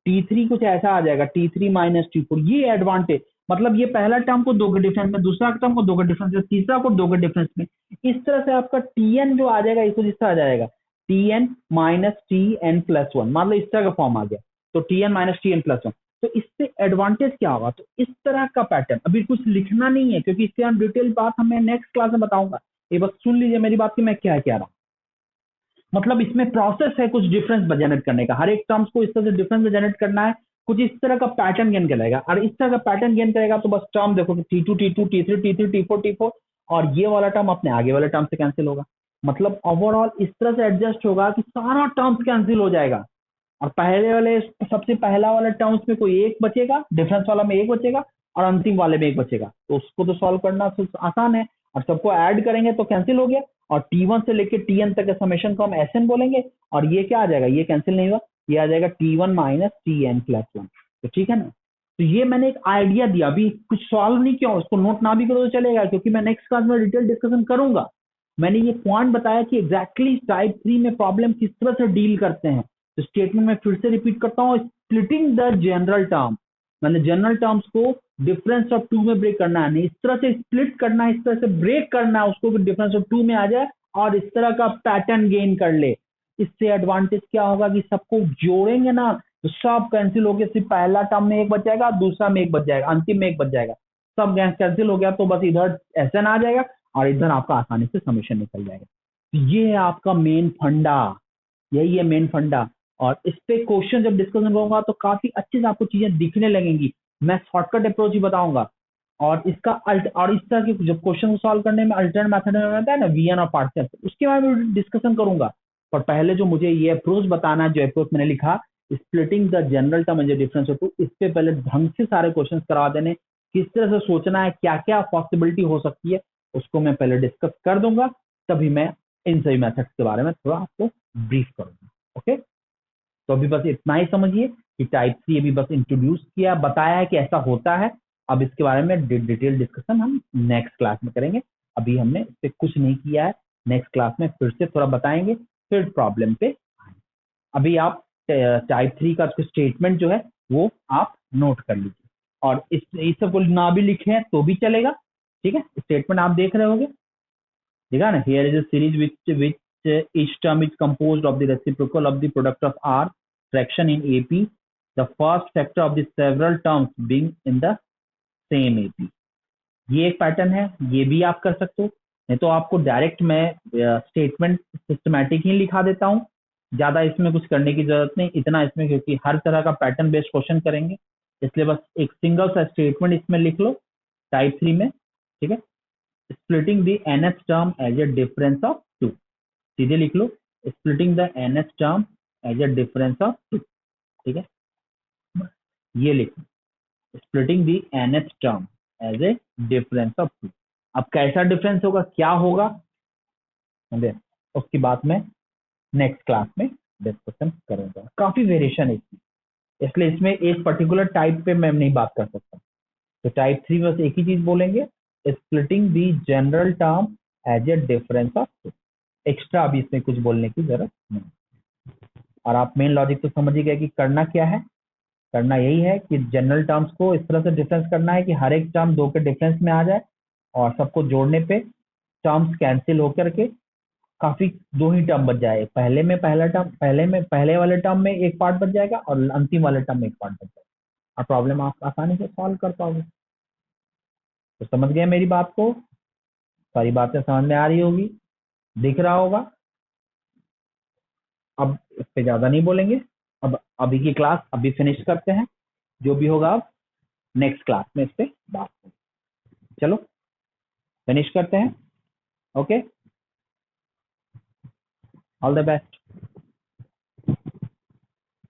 S1: T3 कुछ ऐसा आ जाएगा T3 माइनस T4। ये एडवांटेज, मतलब ये पहला टर्म को दो के डिफरेंस में, दूसरा टर्म को दो के डिफरेंस में, तीसरा को दो के डिफरेंस में, इस तरह से आपका Tn जो आ जाएगा इसको जिस तरह आ जाएगा Tn minus Tn plus one, मान लो इस तरह का फॉर्म आ गया, तो Tn minus Tn plus one. तो इससे एडवांटेज क्या होगा? तो इस तरह का पैटर्न अभी कुछ लिखना नहीं है, क्योंकि इसके हम डिटेल बात हमें नेक्स्ट क्लास में बताऊंगा। ये बस सुन लीजिए मेरी बात की मैं क्या कह रहा हूँ। मतलब इसमें प्रोसेस है कुछ डिफरेंस जनरेट करने का, हर एक टर्म्स को इस तरह से डिफरेंस जनरेट करना है, कुछ इस तरह का पैटर्न गेन करेगा। और इस तरह का पैटर्न गेन करेगा तो बस टर्म देखो कि T2 T2 T3 T3 T4 T4, और ये वाला टर्म अपने आगे वाले टर्म से कैंसिल होगा। मतलब ओवरऑल इस तरह से एडजस्ट होगा कि सारा टर्म्स कैंसिल हो जाएगा, और पहले वाले सबसे पहला वाले टर्म्स में कोई एक बचेगा, डिफरेंस वाला में एक बचेगा, और अंतिम वाले में एक बचेगा। तो उसको तो सॉल्व करना तो आसान है, और सबको ऐड करेंगे तो कैंसिल हो गया, और T1 से लेके Tn तक के समेशन को हम Sn बोलेंगे, और ये क्या आ जाएगा, ये कैंसिल नहीं हुआ, ये आ जाएगा T1 minus Tn plus one. तो ठीक है ना, तो ये मैंने एक आइडिया दिया, अभी कुछ सॉल्व नहीं किया, उसको नोट ना भी करो तो चलेगा, क्योंकि मैं नेक्स्ट क्लास में डिटेल डिस्कशन करूंगा। मैंने ये पॉइंट बताया कि एग्जैक्टली टाइप 3 में प्रॉब्लम किस तरह से डील करते हैं। तो स्टेटमेंट में फिर से रिपीट करता हूँ, स्प्लिटिंग द जनरल टर्म, मैंने जनरल टर्म्स को डिफरेंस ऑफ टू में ब्रेक करना है, नहीं इस तरह से स्प्लिट करना है, इस तरह से ब्रेक करना है उसको कि डिफरेंस ऑफ टू में आ जाए और इस तरह का पैटर्न गेन कर ले। इससे एडवांटेज क्या होगा कि सबको जोड़ेंगे ना तो सब कैंसिल हो गया, सिर्फ पहला टर्म में एक बच जाएगा, दूसरा में एक बच जाएगा, अंतिम में एक बच जाएगा, सब कैंसिल हो गया, तो बस इधर Sn आ जाएगा और इधर आपका आसानी से समीशन निकल जाएगा। तो ये है आपका मेन फंडा, यही है मेन फंडा। और इस पे क्वेश्चन जब डिस्कशन होगा तो काफी अच्छे से आपको चीजें दिखने लगेंगी। मैं शॉर्टकट अप्रोच ही बताऊंगा, और इसका और इस तरह के जब क्वेश्चन को सॉल्व करने में अल्टरनेट मेथड में आता है ना वीएन और पार्शियल, उसके बारे में डिस्कशन करूंगा। पर पहले जो मुझे ये अप्रोच बताना है, जो अप्रोच मैंने लिखा, splitting the general term and difference of two, इस पे पहले ढंग से सारे क्वेश्चन करा देने, किस तरह से सोचना है, क्या क्या पॉसिबिलिटी हो सकती है, उसको मैं पहले डिस्कस कर दूंगा, तभी मैं इन सभी मेथड्स के बारे में थोड़ा आपको ब्रीफ करूंगा। ओके, तो अभी बस इतना ही समझिए कि टाइप 3 अभी बस इंट्रोड्यूस किया, बताया है कि ऐसा होता है। अब इसके बारे में डिटेल डिस्कशन हम नेक्स्ट क्लास में करेंगे। अभी हमने इस पे कुछ नहीं किया है, नेक्स्ट क्लास में फिर से थोड़ा बताएंगे, फिर प्रॉब्लम पे आएंगे। अभी आप टाइप 3 का स्टेटमेंट जो है वो आप नोट कर लीजिए, और इस सबको ना भी लिखे हैं तो भी चलेगा। ठीक है, स्टेटमेंट आप देख रहे होंगे, देखा ना, here is a series which each term is composed of the reciprocal of the product of R fraction in AP, the first factor of the several terms being in the same AP। ये एक pattern है, ये भी आप कर सकते हो, नहीं तो आपको डायरेक्ट मैं स्टेटमेंट सिस्टमैटिक ही लिखा देता हूँ, ज्यादा इसमें कुछ करने की जरूरत नहीं इतना इसमें, क्योंकि हर तरह का पैटर्न बेस्ड क्वेश्चन करेंगे, इसलिए बस एक सिंगल सा स्टेटमेंट इसमें लिख लो टाइप 3 में। ठीक है, splitting the nth term as a difference of 2, सीधे लिख लो, splitting the nth term as a difference of 2। ठीक है, ये लिखो, splitting the nth term as a difference of 2। अब कैसा डिफरेंस होगा, क्या होगा, उसकी बात मैं नेक्स्ट क्लास में डिस्कशन करूंगा। काफी वेरिएशन है इसमें, इसलिए इसमें एक पर्टिकुलर टाइप पे मैं नहीं बात कर सकता। तो टाइप 3 बस एक ही चीज बोलेंगे, splitting the general term as a difference of 2। Extra अभी इसमें कुछ बोलने की जरूरत नहीं। और आप मेन लॉजिक तो समझ ही गए कि करना क्या है, करना यही है कि जनरल टर्म्स को इस तरह से डिफरेंस करना है कि हर एक टर्म दो के डिफरेंस में आ जाए, और सबको जोड़ने पे टर्म्स कैंसिल होकर के काफी दो ही टर्म बच जाए। पहले में पहला टर्म, पहले वाले टर्म में एक पार्ट बच जाएगा और अंतिम वाले टर्म में एक पार्ट बच जाएगा, और प्रॉब्लम आप आसानी से सॉल्व कर पाओगे। तो समझ गए मेरी बात को, सारी बातें समझ में आ रही होगी, दिख रहा होगा। अब इस पे ज्यादा नहीं बोलेंगे, अब अभी की क्लास अभी फिनिश करते हैं, जो भी होगा अब नेक्स्ट क्लास में इस पे बात करेंगे। चलो फिनिश करते हैं। Okay, all the best.